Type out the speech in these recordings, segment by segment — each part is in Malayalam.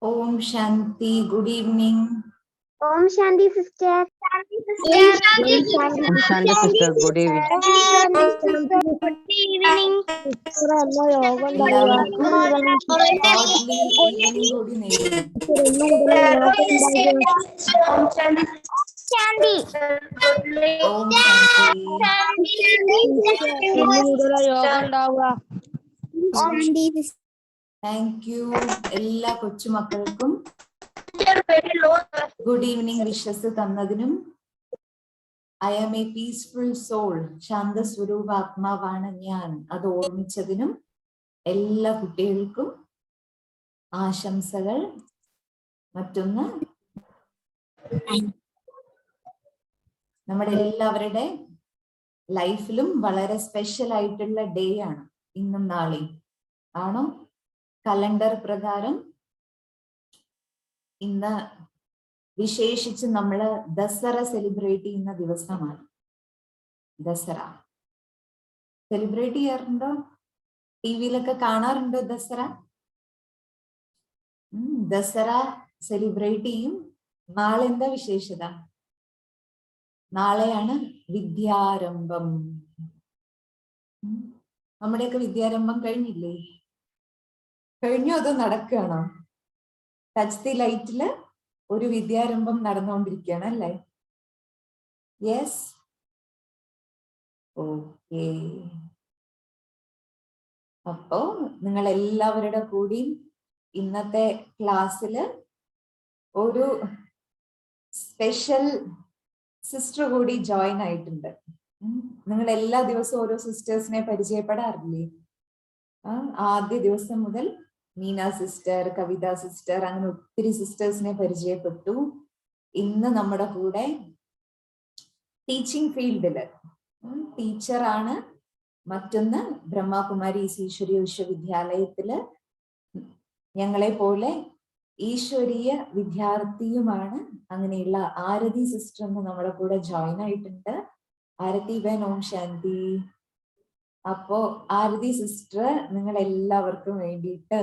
Om Shanti, good evening. Om Shanti sister. Om Shanti sister, good evening. Good evening. എല്ലാവർക്കും godly evening കൂടി നേരുന്നു. Shanti. Om Shanti. Thank you എല്ലാ കൊച്ചുമക്കൾക്കും ഗുഡ് ഈവനിങ് വിഷസ് തന്നതിനും I am a peaceful soul, ശാന്തസ്വരൂപ ആത്മാവാണ് ഞാൻ, അത് ഓർമ്മിച്ചതിനും എല്ലാ കുട്ടികൾക്കും ആശംസകൾ. മറ്റൊന്ന്, നമ്മുടെ എല്ലാവരുടെ ലൈഫിലും വളരെ സ്പെഷ്യൽ ആയിട്ടുള്ള ഡേ ആണ് ഇന്നും നാളെയും. ആണോ? കലണ്ടർ പ്രകാരം ഇന്ന് വിശേഷിച്ച് നമ്മള് ദസറ സെലിബ്രേറ്റ് ചെയ്യുന്ന ദിവസമാണ്. ദസറ സെലിബ്രേറ്റ് ചെയ്യാറുണ്ടോ? ടിവിയിലൊക്കെ കാണാറുണ്ടോ ദസറ? ദസറ സെലിബ്രേറ്റ് ചെയ്യും. നാളെ എന്താ വിശേഷത? നാളെയാണ് വിദ്യാരംഭം. നമ്മുടെയൊക്കെ വിദ്യാരംഭം കഴിഞ്ഞില്ലേ? കഴിഞ്ഞോ അതോ നടക്കുകയാണോ? ടച്ച് ദി ലൈറ്റില് ഒരു വിദ്യാരംഭം നടന്നുകൊണ്ടിരിക്കുകയാണ് അല്ലേ? Yes, okay. അപ്പോ നിങ്ങൾ എല്ലാവരുടെ കൂടിയും ഇന്നത്തെ ക്ലാസ്സില് ഒരു സ്പെഷ്യൽ സിസ്റ്റർ കൂടി ജോയിൻ ആയിട്ടുണ്ട്. നിങ്ങൾ എല്ലാ ദിവസവും ഓരോ സിസ്റ്റേഴ്സിനെ പരിചയപ്പെടാറില്ലേ? ആദ്യ ദിവസം മുതൽ മീന സിസ്റ്റർ, കവിത സിസ്റ്റർ, അങ്ങനെ ഒത്തിരി സിസ്റ്റേഴ്സിനെ പരിചയപ്പെട്ടു. ഇന്ന് നമ്മുടെ കൂടെ ടീച്ചിങ് ഫീൽഡില് ടീച്ചറാണ്. മറ്റൊന്ന് ബ്രഹ്മകുമാരി ഈശ്വരീയ വിശ്വവിദ്യാലയത്തില് ഞങ്ങളെ പോലെ ഈശ്വരീയ വിദ്യാർത്ഥിയുമാണ്. അങ്ങനെയുള്ള ആരതി സിസ്റ്റർ എന്ന് നമ്മുടെ കൂടെ ജോയിൻ ആയിട്ടുണ്ട്. ആരതി ബൻ, ഓം ശാന്തി. അപ്പോ ആരതി സിസ്റ്റർ നിങ്ങൾ എല്ലാവർക്കും വേണ്ടിയിട്ട്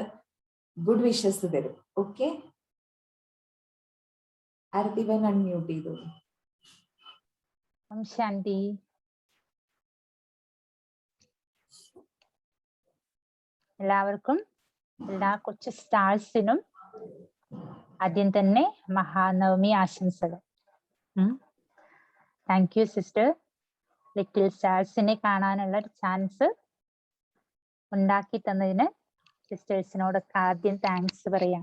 ഗുഡ് വിഷസ് തരും. ഓക്കെ, ആരതി ബൻ അൺമ്യൂട്ട് ചെയ്തു. ഓം ശാന്തി. എല്ലാവർക്കും, എല്ലാ കൊച്ചു സ്റ്റാർസിനും ആദ്യം തന്നെ മഹാനവമി ആശംസകൾ. Thank you sister. ലിറ്റിൽ സ്റ്റാർസിനെ കാണാനുള്ള ഒരു ചാൻസ് ഉണ്ടാക്കി തന്നതിന് സിസ്റ്റേഴ്സിനോടൊക്കെ ആദ്യം താങ്ക്സ് പറയാം.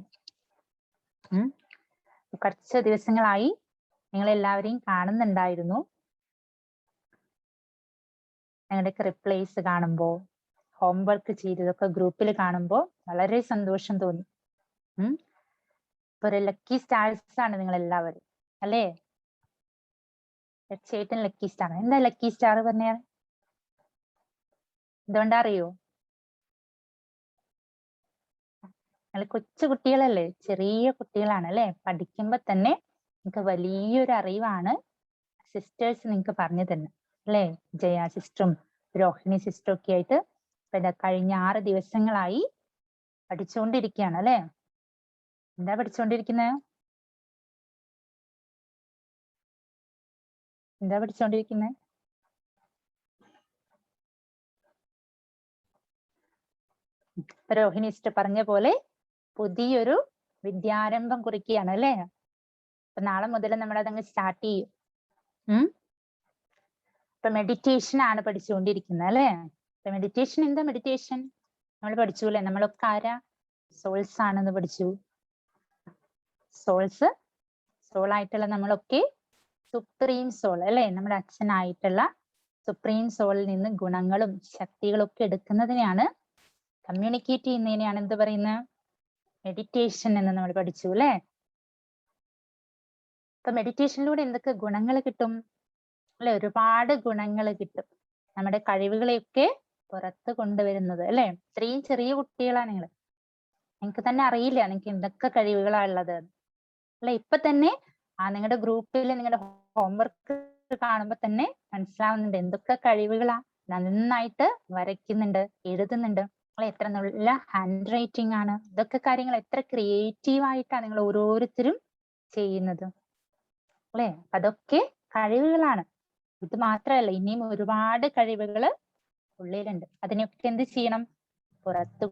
കുറച്ച് ദിവസങ്ങളായി നിങ്ങൾ എല്ലാവരെയും കാണുന്നുണ്ടായിരുന്നു. ഞങ്ങളുടെയൊക്കെ റിപ്ലൈസ് കാണുമ്പോൾ, ഹോംവർക്ക് ചെയ്തതൊക്കെ ഗ്രൂപ്പിൽ കാണുമ്പോൾ വളരെ സന്തോഷം തോന്നി. ഇപ്പൊ ഒരു ലക്കി സ്റ്റാർസ് ആണ് നിങ്ങൾ എല്ലാവരും അല്ലേ? തീർച്ചയായിട്ടും ലക്കി സ്റ്റാർ. എന്താ ലക്കി സ്റ്റാർ പറഞ്ഞാൽ എന്തുകൊണ്ടാ അറിയോ? നിങ്ങൾ കൊച്ചു കുട്ടികളല്ലേ, ചെറിയ കുട്ടികളാണ് അല്ലെ? പഠിക്കുമ്പോ തന്നെ നിങ്ങൾക്ക് വലിയൊരു അറിവാണ് സിസ്റ്റേഴ്സ് നിങ്ങൾക്ക് പറഞ്ഞു തന്നെ അല്ലേ? ജയ സിസ്റ്ററും രോഹിണി സിസ്റ്ററും ഒക്കെ ആയിട്ട് കഴിഞ്ഞ 6 ദിവസങ്ങളായി പഠിച്ചുകൊണ്ടിരിക്കുകയാണ് അല്ലെ? എന്താ പഠിച്ചുകൊണ്ടിരിക്കുന്നത്? എന്താ പഠിച്ചുകൊണ്ടിരിക്കുന്നത്? രോഹിണി സിസ്റ്റർ പറഞ്ഞ പോലെ പുതിയൊരു വിദ്യാരംഭം കുറിക്കുകയാണ് അല്ലേ? അപ്പൊ നാളെ മുതൽ നമ്മൾ അതങ്ങ് സ്റ്റാർട്ട് ചെയ്യും. ഇപ്പൊ മെഡിറ്റേഷൻ ആണ് പഠിച്ചുകൊണ്ടിരിക്കുന്നത് അല്ലേ? ഇപ്പൊ മെഡിറ്റേഷൻ എന്താ? മെഡിറ്റേഷൻ നമ്മൾ പഠിച്ചു അല്ലെ? നമ്മളൊക്കെ ആരാ? സോൾസ് ആണെന്ന് പഠിച്ചു. സോൾസ്, സോൾ ആയിട്ടുള്ള നമ്മളൊക്കെ സുപ്രീം സോൾ അല്ലെ? നമ്മുടെ അച്ഛനായിട്ടുള്ള സുപ്രീം സോളിൽ നിന്ന് ഗുണങ്ങളും ശക്തികളും ഒക്കെ എടുക്കുന്നതിനെയാണ്, കമ്മ്യൂണിക്കേറ്റ് ചെയ്യുന്നതിനെയാണ് എന്ത് പറയുന്നത്? മെഡിറ്റേഷൻ എന്ന് നമ്മൾ പഠിച്ചു അല്ലെ? ഇപ്പൊ മെഡിറ്റേഷനിലൂടെ എന്തൊക്കെ ഗുണങ്ങൾ കിട്ടും അല്ലെ? ഒരുപാട് ഗുണങ്ങൾ കിട്ടും. നമ്മുടെ കഴിവുകളെയൊക്കെ പുറത്ത് കൊണ്ടുവരുന്നത് അല്ലെ? ഇത്രയും ചെറിയ കുട്ടികളാണ് നിങ്ങൾ. നിങ്ങൾക്ക് തന്നെ അറിയില്ല നിങ്ങൾക്ക് എന്തൊക്കെ കഴിവുകളാ ഉള്ളത് അല്ലെ? ഇപ്പൊ തന്നെ നിങ്ങളുടെ ഗ്രൂപ്പിൽ നിങ്ങളുടെ ഹോംവർക്ക് കാണുമ്പോ തന്നെ മനസ്സിലാവുന്നുണ്ട് എന്തൊക്കെ കഴിവുകളാ. നന്നായിട്ട് വരയ്ക്കുന്നുണ്ട്, എഴുതുന്നുണ്ട്. എത്ര നല്ല ഹാൻഡ് റൈറ്റിംഗ് ആണ്. ഇതൊക്കെ കാര്യങ്ങൾ എത്ര ക്രിയേറ്റീവ് ആയിട്ടാണ് നിങ്ങൾ ഓരോരുത്തരും ചെയ്യുന്നത് അല്ലെ. അതൊക്കെ കഴിവുകളാണ്. ഇത് മാത്രമല്ല, ഇനിയും ഒരുപാട് കഴിവുകൾ ഉള്ളിലുണ്ട്. അതിനൊക്കെ എന്ത് ചെയ്യണം? പുറത്ത്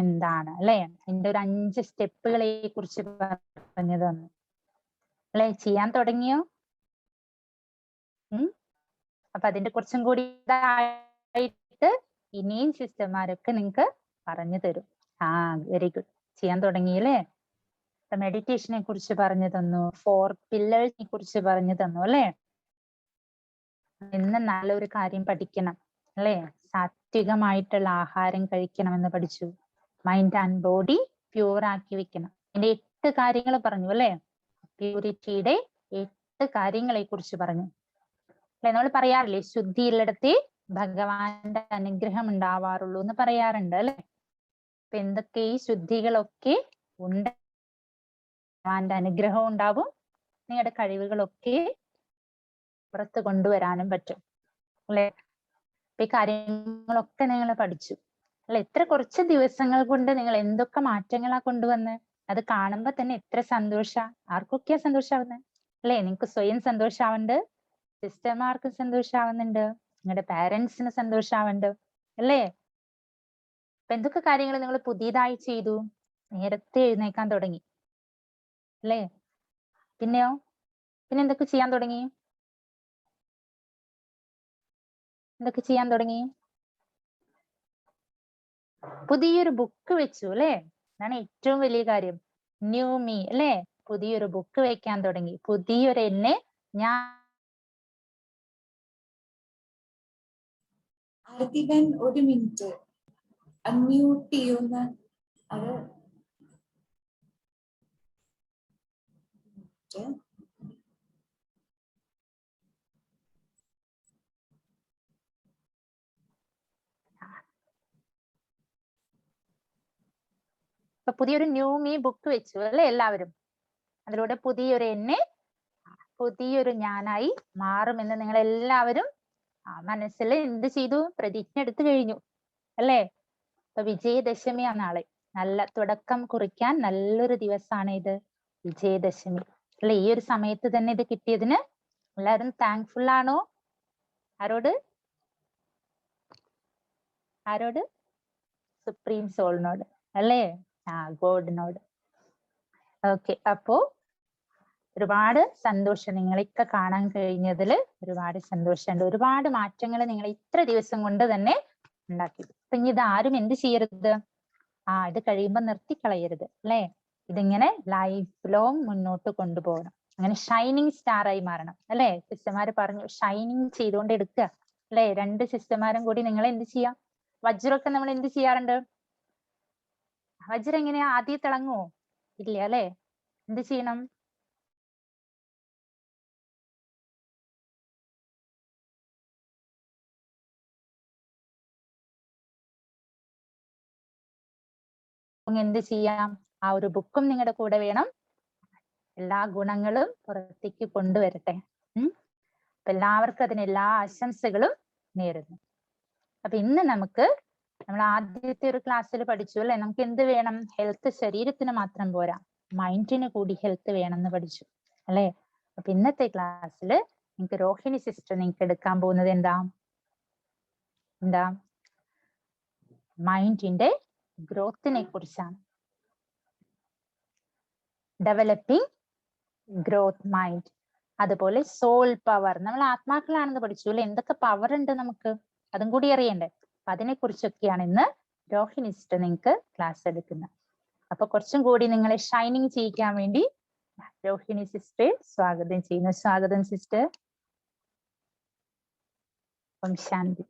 എന്താണ് അല്ലെ, അതിന്റെ ഒരു 5 സ്റ്റെപ്പുകളെ കുറിച്ച് പറഞ്ഞു തന്നു അല്ലെ. ചെയ്യാൻ തുടങ്ങിയോ? അപ്പൊ അതിന്റെ കുറച്ചും കൂടി ആയിട്ട് ഇനിയും സിസ്റ്റർമാരൊക്കെ നിങ്ങൾക്ക് പറഞ്ഞു തരും. Very good. ചെയ്യാൻ തുടങ്ങിയല്ലേ. മെഡിറ്റേഷനെ കുറിച്ച് പറഞ്ഞു തന്നു, 4 പില്ലേഴ്സിനെ കുറിച്ച് പറഞ്ഞു തന്നു അല്ലെ. ഇന്ന് നല്ലൊരു കാര്യം പഠിക്കണം അല്ലെ. സാത്വികമായിട്ടുള്ള ആഹാരം കഴിക്കണമെന്ന് പഠിച്ചു. മൈൻഡ് ആൻഡ് ബോഡി പ്യൂർ ആക്കി വെക്കണം. ഇതിന്റെ 8 കാര്യങ്ങൾ പറഞ്ഞു അല്ലെ. പ്യൂരിറ്റിയുടെ 8 കാര്യങ്ങളെ കുറിച്ച് പറഞ്ഞു അല്ലെ. നമ്മൾ പറയാറില്ലേ, ശുദ്ധിയുള്ളിടത്തേ ഭഗവാന്റെ അനുഗ്രഹം ഉണ്ടാവാറുള്ളൂ എന്ന് പറയാറുണ്ട് അല്ലെ. അപ്പൊ എന്തൊക്കെ ഈ ശുദ്ധികളൊക്കെ ഉണ്ട്, ഭഗവാന്റെ അനുഗ്രഹം ഉണ്ടാവും. നിങ്ങളുടെ കഴിവുകളൊക്കെ പുറത്ത് കൊണ്ടുവരാനും പറ്റും അല്ലെ. ഈ കാര്യങ്ങളൊക്കെ നിങ്ങൾ പഠിച്ചു അല്ലെ. എത്ര കുറച്ച് ദിവസങ്ങൾ കൊണ്ട് നിങ്ങൾ എന്തൊക്കെ മാറ്റങ്ങളാ കൊണ്ടുവന്ന്. അത് കാണുമ്പോ തന്നെ എത്ര സന്തോഷ. ആർക്കൊക്കെയാ സന്തോഷാവുന്നത് അല്ലെ. നിങ്ങൾക്ക് സ്വയം സന്തോഷാവുന്നുണ്ട്, സിസ്റ്റർമാർക്ക് സന്തോഷാവുന്നുണ്ട്, നിങ്ങളുടെ പാരന്റ്സിന് സന്തോഷാവുന്നുണ്ട് അല്ലേ. അപ്പൊ എന്തൊക്കെ കാര്യങ്ങൾ നിങ്ങൾ പുതിയതായി ചെയ്തു? നേരത്തെ എഴുന്നേക്കാൻ തുടങ്ങി അല്ലേ. പിന്നെയോ, പിന്നെ എന്തൊക്കെ ചെയ്യാൻ തുടങ്ങി? എന്തൊക്കെ ചെയ്യാൻ തുടങ്ങി? പുതിയൊരു ബുക്ക് വെച്ചു അല്ലെ. അതാണ് ഏറ്റവും വലിയ കാര്യം. ന്യൂ മീ അല്ലെ. പുതിയൊരു ബുക്ക് വെക്കാൻ തുടങ്ങി. പുതിയൊരു എന്നെ ഞാൻ. ആരതിബൻ ഒരു മിനിറ്റ് അൺമ്യൂട്ട് ചെയ്യുന്ന അത് ഇപ്പൊ പുതിയൊരു ന്യൂ മീ ബുക്ക് വെച്ചു അല്ലെ എല്ലാവരും. അതിലൂടെ പുതിയൊരു എന്നെ, പുതിയൊരു ഞാനായി മാറുമെന്ന് നിങ്ങൾ എല്ലാവരും മനസ്സിൽ എന്ത് ചെയ്തു? പ്രതിജ്ഞ എടുത്തു കഴിഞ്ഞു അല്ലേ. ഇപ്പൊ വിജയദശമിയാ നാളെ. നല്ല തുടക്കം കുറിക്കാൻ നല്ലൊരു ദിവസമാണ് ഇത്, വിജയദശമി അല്ലെ. ഈ ഒരു സമയത്ത് തന്നെ ഇത് കിട്ടിയതിന് എല്ലാവരും താങ്ക്ഫുൾ ആണോ? ആരോട്? ആരോട്? സുപ്രീം സോളിനോട് അല്ലേ. ഗോഡിനോട്. ഓക്കെ. അപ്പോ ഒരുപാട് സന്തോഷം നിങ്ങളെയൊക്കെ കാണാൻ കഴിഞ്ഞതിൽ. ഒരുപാട് സന്തോഷമുണ്ട്. ഒരുപാട് മാറ്റങ്ങൾ നിങ്ങൾ ഇത്ര ദിവസം കൊണ്ട് തന്നെ ഉണ്ടാക്കി. അപ്പൊ ഇനി ഇതാരും എന്ത് ചെയ്യരുത്? ഇത് കഴിയുമ്പോ നിർത്തിക്കളയരുത് അല്ലെ. ഇതിങ്ങനെ ലൈഫ് ലോങ് മുന്നോട്ട് കൊണ്ടുപോകണം. അങ്ങനെ ഷൈനിങ് സ്റ്റാർ ആയി മാറണം അല്ലെ. സിസ്റ്റർമാര് പറഞ്ഞു ഷൈനിങ് ചെയ്തുകൊണ്ട് എടുക്കുക അല്ലെ. 2 സിസ്റ്റർമാരും കൂടി നിങ്ങൾ എന്ത് ചെയ്യാം? വജ്രമൊക്കെ നമ്മൾ എന്ത് ചെയ്യാറുണ്ട്? വജ്രം എങ്ങനെയാ ആദ്യം തിളങ്ങുമോ? ഇല്ല അല്ലെ. എന്ത് ചെയ്യണം? എന്ത് ചെയ്യാം? ഒരു ബുക്കും നിങ്ങളുടെ കൂടെ വേണം. എല്ലാ ഗുണങ്ങളും പുറത്തേക്ക് കൊണ്ടുവരട്ടെ. അപ്പൊ എല്ലാവർക്കും അതിന് എല്ലാ ആശംസകളും നേരുന്നു. അപ്പൊ ഇന്ന് നമ്മൾ ആദ്യത്തെ ഒരു ക്ലാസ്സിൽ പഠിച്ചു അല്ലെ. നമുക്ക് എന്ത് വേണം? ഹെൽത്ത് ശരീരത്തിന് മാത്രം പോരാ, മൈൻഡിന് കൂടി ഹെൽത്ത് വേണമെന്ന് പഠിച്ചു അല്ലെ. അപ്പൊ ഇന്നത്തെ ക്ലാസ്സിൽ നിങ്ങൾക്ക് രോഹിണി സിസ്റ്റർ നിങ്ങൾക്ക് എടുക്കാൻ പോകുന്നത് എന്താ? മൈൻഡിന്റെ ഗ്രോത്തിനെ കുറിച്ചാണ്. Developing growth mind. അതുപോലെ സോൾ പവർ. നമ്മൾ ആത്മാക്കളാണെന്ന് പഠിച്ചു അല്ലെ. എന്തൊക്കെ പവർ ഉണ്ട് നമുക്ക്, അതും കൂടി അറിയണ്ടേ. അപ്പൊ അതിനെ കുറിച്ചൊക്കെയാണ് ഇന്ന് രോഹിണി സിസ്റ്റർ നിങ്ങൾക്ക് ക്ലാസ് എടുക്കുന്നത്. അപ്പൊ കുറച്ചും കൂടി നിങ്ങളെ ഷൈനിങ് ചെയ്യിക്കാൻ വേണ്ടി രോഹിണി സിസ്റ്ററെ സ്വാഗതം ചെയ്യുന്നു. സ്വാഗതം സിസ്റ്റർ. ഓം ശാന്തി.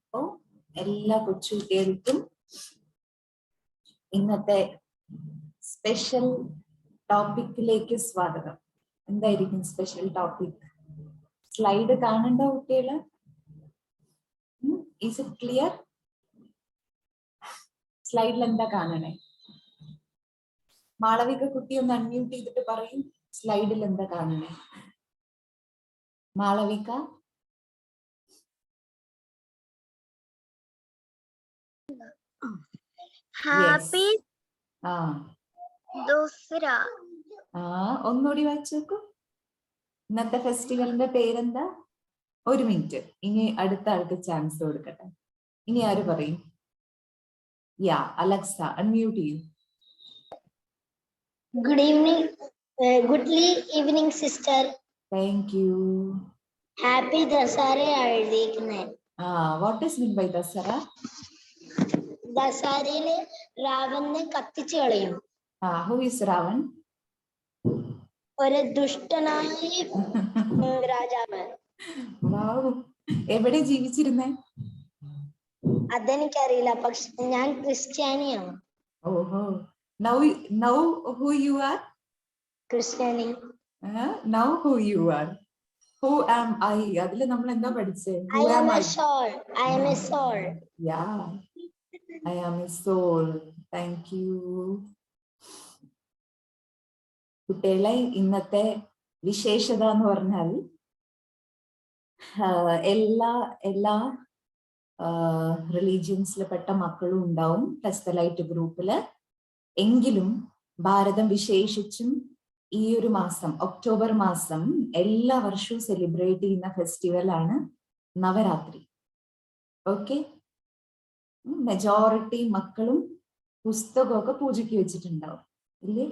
അപ്പോ എല്ലാ കൊച്ചുകുട്ടികൾക്കും ഇന്നത്തെ സ്പെഷ്യൽ ടോപ്പിക്കിലേക്ക് സ്വാഗതം. എന്തായിരിക്കും സ്പെഷ്യൽ ടോപ്പിക്? സ്ലൈഡ് കാണണ്ട കുട്ടികള്? Is it clear? സ്ലൈഡിൽ എന്താ കാണണേ? മാളവിക കുട്ടി ഒന്ന് അൺമ്യൂട്ട് ചെയ്തിട്ട് പറയും, സ്ലൈഡിൽ എന്താ കാണണേ? മാളവിക. ഹാപ്പി ആ ദസറ. ഒന്നുകൂടി വായിച്ചു നോക്കൂ. ഇന്നത്തെ ഫെസ്റ്റിവലിന്റെ പേരെന്താ? ഒരു മിനിറ്റ്, ഇനി അടുത്ത ആൾക്ക് ചാൻസ് കൊടുക്കട്ടെ. ഇനി ആര് പറയും? യാ, അലക്സ അൺമ്യൂട്ട് ചെയ്യൂ. Good evening, good evening sister. Thank you. Happy Dussehra എഴുതിയിരിക്കുന്നേ. What is mean by Dussehra? ദസറയില് രാവണനെ കത്തിച്ചു കളയും. Who is Ravan? ഒരു ദുഷ്ടനായ രാജാവ്. എവിടെ ജീവിച്ചിരുന്നേ? അതെനിക്കറിയില്ല, പക്ഷെ ഞാൻ ക്രിസ്ത്യാനിയാണ്. ഓഹോ. Now who you are? ക്രിസ്ത്യാനി. Now who you are? Who am I? അതില് നമ്മൾ എന്താ പഠിച്ചേ? I am a soul. I am a soul. Yeah, I am a soul. Thank you. കുട്ടികളെ, ഇന്നത്തെ വിശേഷത എന്ന് പറഞ്ഞാൽ എല്ലാ റിലീജിയൻസിൽ പെട്ട മക്കളും ഉണ്ടാവും ഫെസ്റ്റലൈറ്റ് ഗ്രൂപ്പില്. എങ്കിലും ഭാരതം വിശേഷിച്ചും ഈ ഒരു മാസം, ഒക്ടോബർ മാസം, എല്ലാ വർഷവും സെലിബ്രേറ്റ് ചെയ്യുന്ന ഫെസ്റ്റിവൽ ആണ് നവരാത്രി. ഓക്കെ, മെജോറിറ്റി മക്കളും പുസ്തകമൊക്കെ പൂജയ്ക്ക് വെച്ചിട്ടുണ്ടാവും ഇല്ലേ?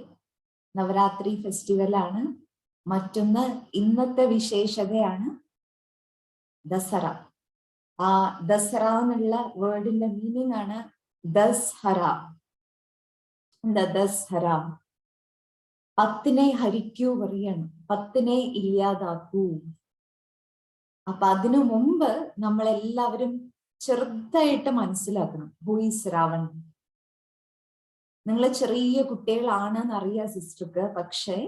നവരാത്രി ഫെസ്റ്റിവൽ ആണ്. മറ്റൊന്ന്, ഇന്നത്തെ വിശേഷതയാണ് ദസറ. ആ ദസറ എന്നുള്ള വേർഡിന്റെ മീനിങ് ആണ് ദസ്ഹര. എന്താ ദസ്ഹര? 10 ഹരിക്കൂ പറയാണ്, 10 ഇല്ലാതാക്കൂ. അപ്പൊ അതിനു മുമ്പ് നമ്മൾ എല്ലാവരും ചെറുതായിട്ട് മനസ്സിലാക്കണം ഹു ഈസ് രാവൺ. നിങ്ങൾ ചെറിയ കുട്ടികളാണെന്ന് അറിയാം സിസ്റ്റർക്ക്, പക്ഷേ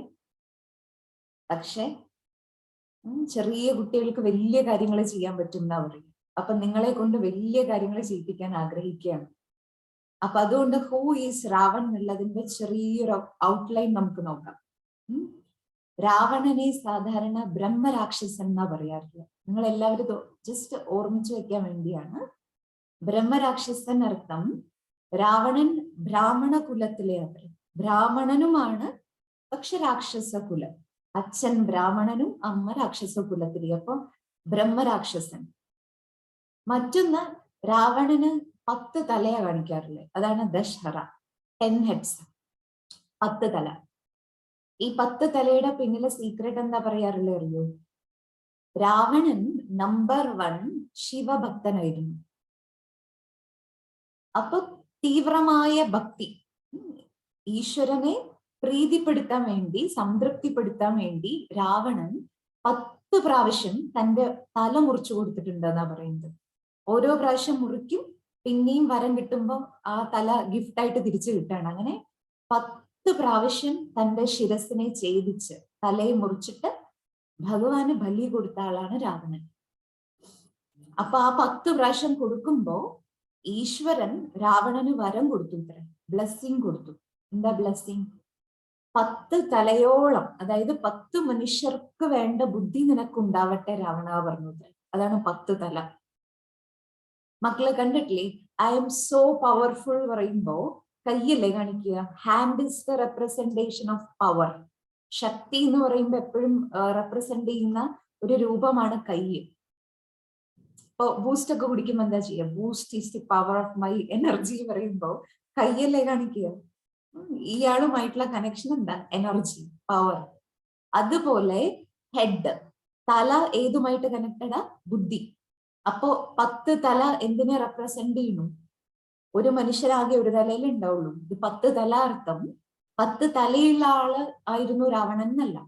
ചെറിയ കുട്ടികൾക്ക് വലിയ കാര്യങ്ങൾ ചെയ്യാൻ പറ്റും എന്നാ പറയും. അപ്പൊ നിങ്ങളെ കൊണ്ട് വലിയ കാര്യങ്ങൾ ചെയ്യിപ്പിക്കാൻ ആഗ്രഹിക്കുകയാണ്. അപ്പൊ അതുകൊണ്ട് ഹൂ ഈസ് രാവൺ എന്നുള്ളതിന്റെ ചെറിയൊരു ഔട്ട്ലൈൻ നമുക്ക് നോക്കാം. രാവണനെ സാധാരണ ബ്രഹ്മരാക്ഷസൻ എന്നാ പറയാറില്ല. നിങ്ങൾ എല്ലാവരും ജസ്റ്റ് ഓർമ്മിച്ചു വെക്കാൻ വേണ്ടിയാണ്. ബ്രഹ്മരാക്ഷസൻ അർത്ഥം രാവണൻ ബ്രാഹ്മണ കുലത്തിലെ അവർ ബ്രാഹ്മണനുമാണ്, പക്ഷെ രാക്ഷസ കുലം. അച്ഛൻ ബ്രാഹ്മണനും അമ്മ രാക്ഷസ കുലത്തിലെ, അപ്പൊ ബ്രഹ്മരാക്ഷസൻ. മറ്റൊന്ന്, രാവണന് 10 തലയാ കാണിക്കാറില്ലേ, അതാണ് ദശഹറ. 10 heads, 10 തല. ഈ 10 തലയുടെ പിന്നിലെ സീക്രട്ട് എന്താ പറയാറില്ലേ അറിയോ? രാവണൻ നമ്പർ 1 ശിവഭക്തനായിരുന്നു. അപ്പൊ തീവ്രമായ ഭക്തി, ഈശ്വരനെ പ്രീതിപ്പെടുത്താൻ വേണ്ടി, സംതൃപ്തിപ്പെടുത്താൻ വേണ്ടി രാവണൻ 10 പ്രാവശ്യം തന്റെ തല മുറിച്ചു കൊടുത്തിട്ടുണ്ടെന്നാ പറയുന്നത്. ഓരോ പ്രാവശ്യം മുറിക്കും, പിന്നെയും വരം കിട്ടുമ്പോ ആ തല ഗിഫ്റ്റായിട്ട് തിരിച്ചു കിട്ടാണ്. അങ്ങനെ 10 പ്രാവശ്യം തന്റെ ശിരസിനെ ഛേദിച്ച് തലയെ മുറിച്ചിട്ട് ഭഗവാന് ബലി കൊടുത്ത ആളാണ് രാവണൻ. അപ്പൊ ആ 10 പ്രാവശ്യം കൊടുക്കുമ്പോ ഈശ്വരൻ രാവണന് വരം കൊടുത്തു, ബ്ലെസ്സിങ് കൊടുത്തു. എന്താ ബ്ലെസ്സിങ്? 10 തലയോളം, അതായത് 10 മനുഷ്യർക്ക് വേണ്ട ബുദ്ധി നിനക്കുണ്ടാവട്ടെ രാവണ പറഞ്ഞത്. അതാണ് 10 തല. മക്കളെ കണ്ടിട്ടില്ലേ? ഐ എം സോ പവർഫുൾ പറയുമ്പോ കയ്യല്ലേ കാണിക്കുക? Hand is the representation of power. ശക്തി എന്ന് പറയുമ്പോ എപ്പോഴും റെപ്രസെന്റ് ചെയ്യുന്ന ഒരു രൂപമാണ് കൈ. ഇപ്പൊ ബൂസ്റ്റ് ഒക്കെ കുടിക്കുമ്പോ എന്താ ചെയ്യുക? Boost is the power of my energy പറയുമ്പോ കയ്യല്ലേ കാണിക്കുക? ഇയാളുമായിട്ടുള്ള കണക്ഷൻ എന്താ? Energy, power. അതുപോലെ ഹെഡ്, തല ഏതുമായിട്ട് കണക്റ്റഡാ? ബുദ്ധി. അപ്പോ 10 തല എന്തിനെ റെപ്രസെന്റ് ചെയ്യുന്നു? ഒരു മനുഷ്യരാകെ ഒരു തലയിൽ ഉണ്ടാവുള്ളൂ. ഇത് 10 തല അർത്ഥം 10 തലയുള്ള ആള് ആയിരുന്നു രാവണൻ എന്നല്ല,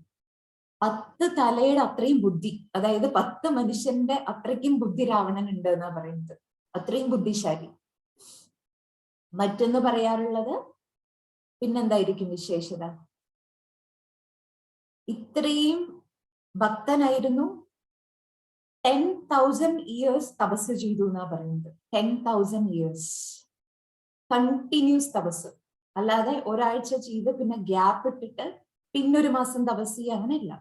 10 തലയുടെ അത്രയും ബുദ്ധി, അതായത് 10 മനുഷ്യന്റെ അത്രയ്ക്കും ബുദ്ധി രാവണൻ ഉണ്ട് എന്നാ പറയുന്നത്. അത്രയും ബുദ്ധിശാലി. മറ്റൊന്ന് പറയാറുള്ളത് പിന്നെന്തായിരിക്കും വിശേഷത? ഇത്രയും ഭക്തനായിരുന്നു, 10,000 years തപസ് ചെയ്തു എന്നാ പറയുന്നത്. 10,000 years കണ്ടിന്യൂസ് തപസ്. അല്ലാതെ ഒരാഴ്ച ചെയ്ത് പിന്നെ ഗ്യാപ്പ് ഇട്ടിട്ട് പിന്നൊരു മാസം തപസ് ചെയ്യുക, അങ്ങനെയല്ല.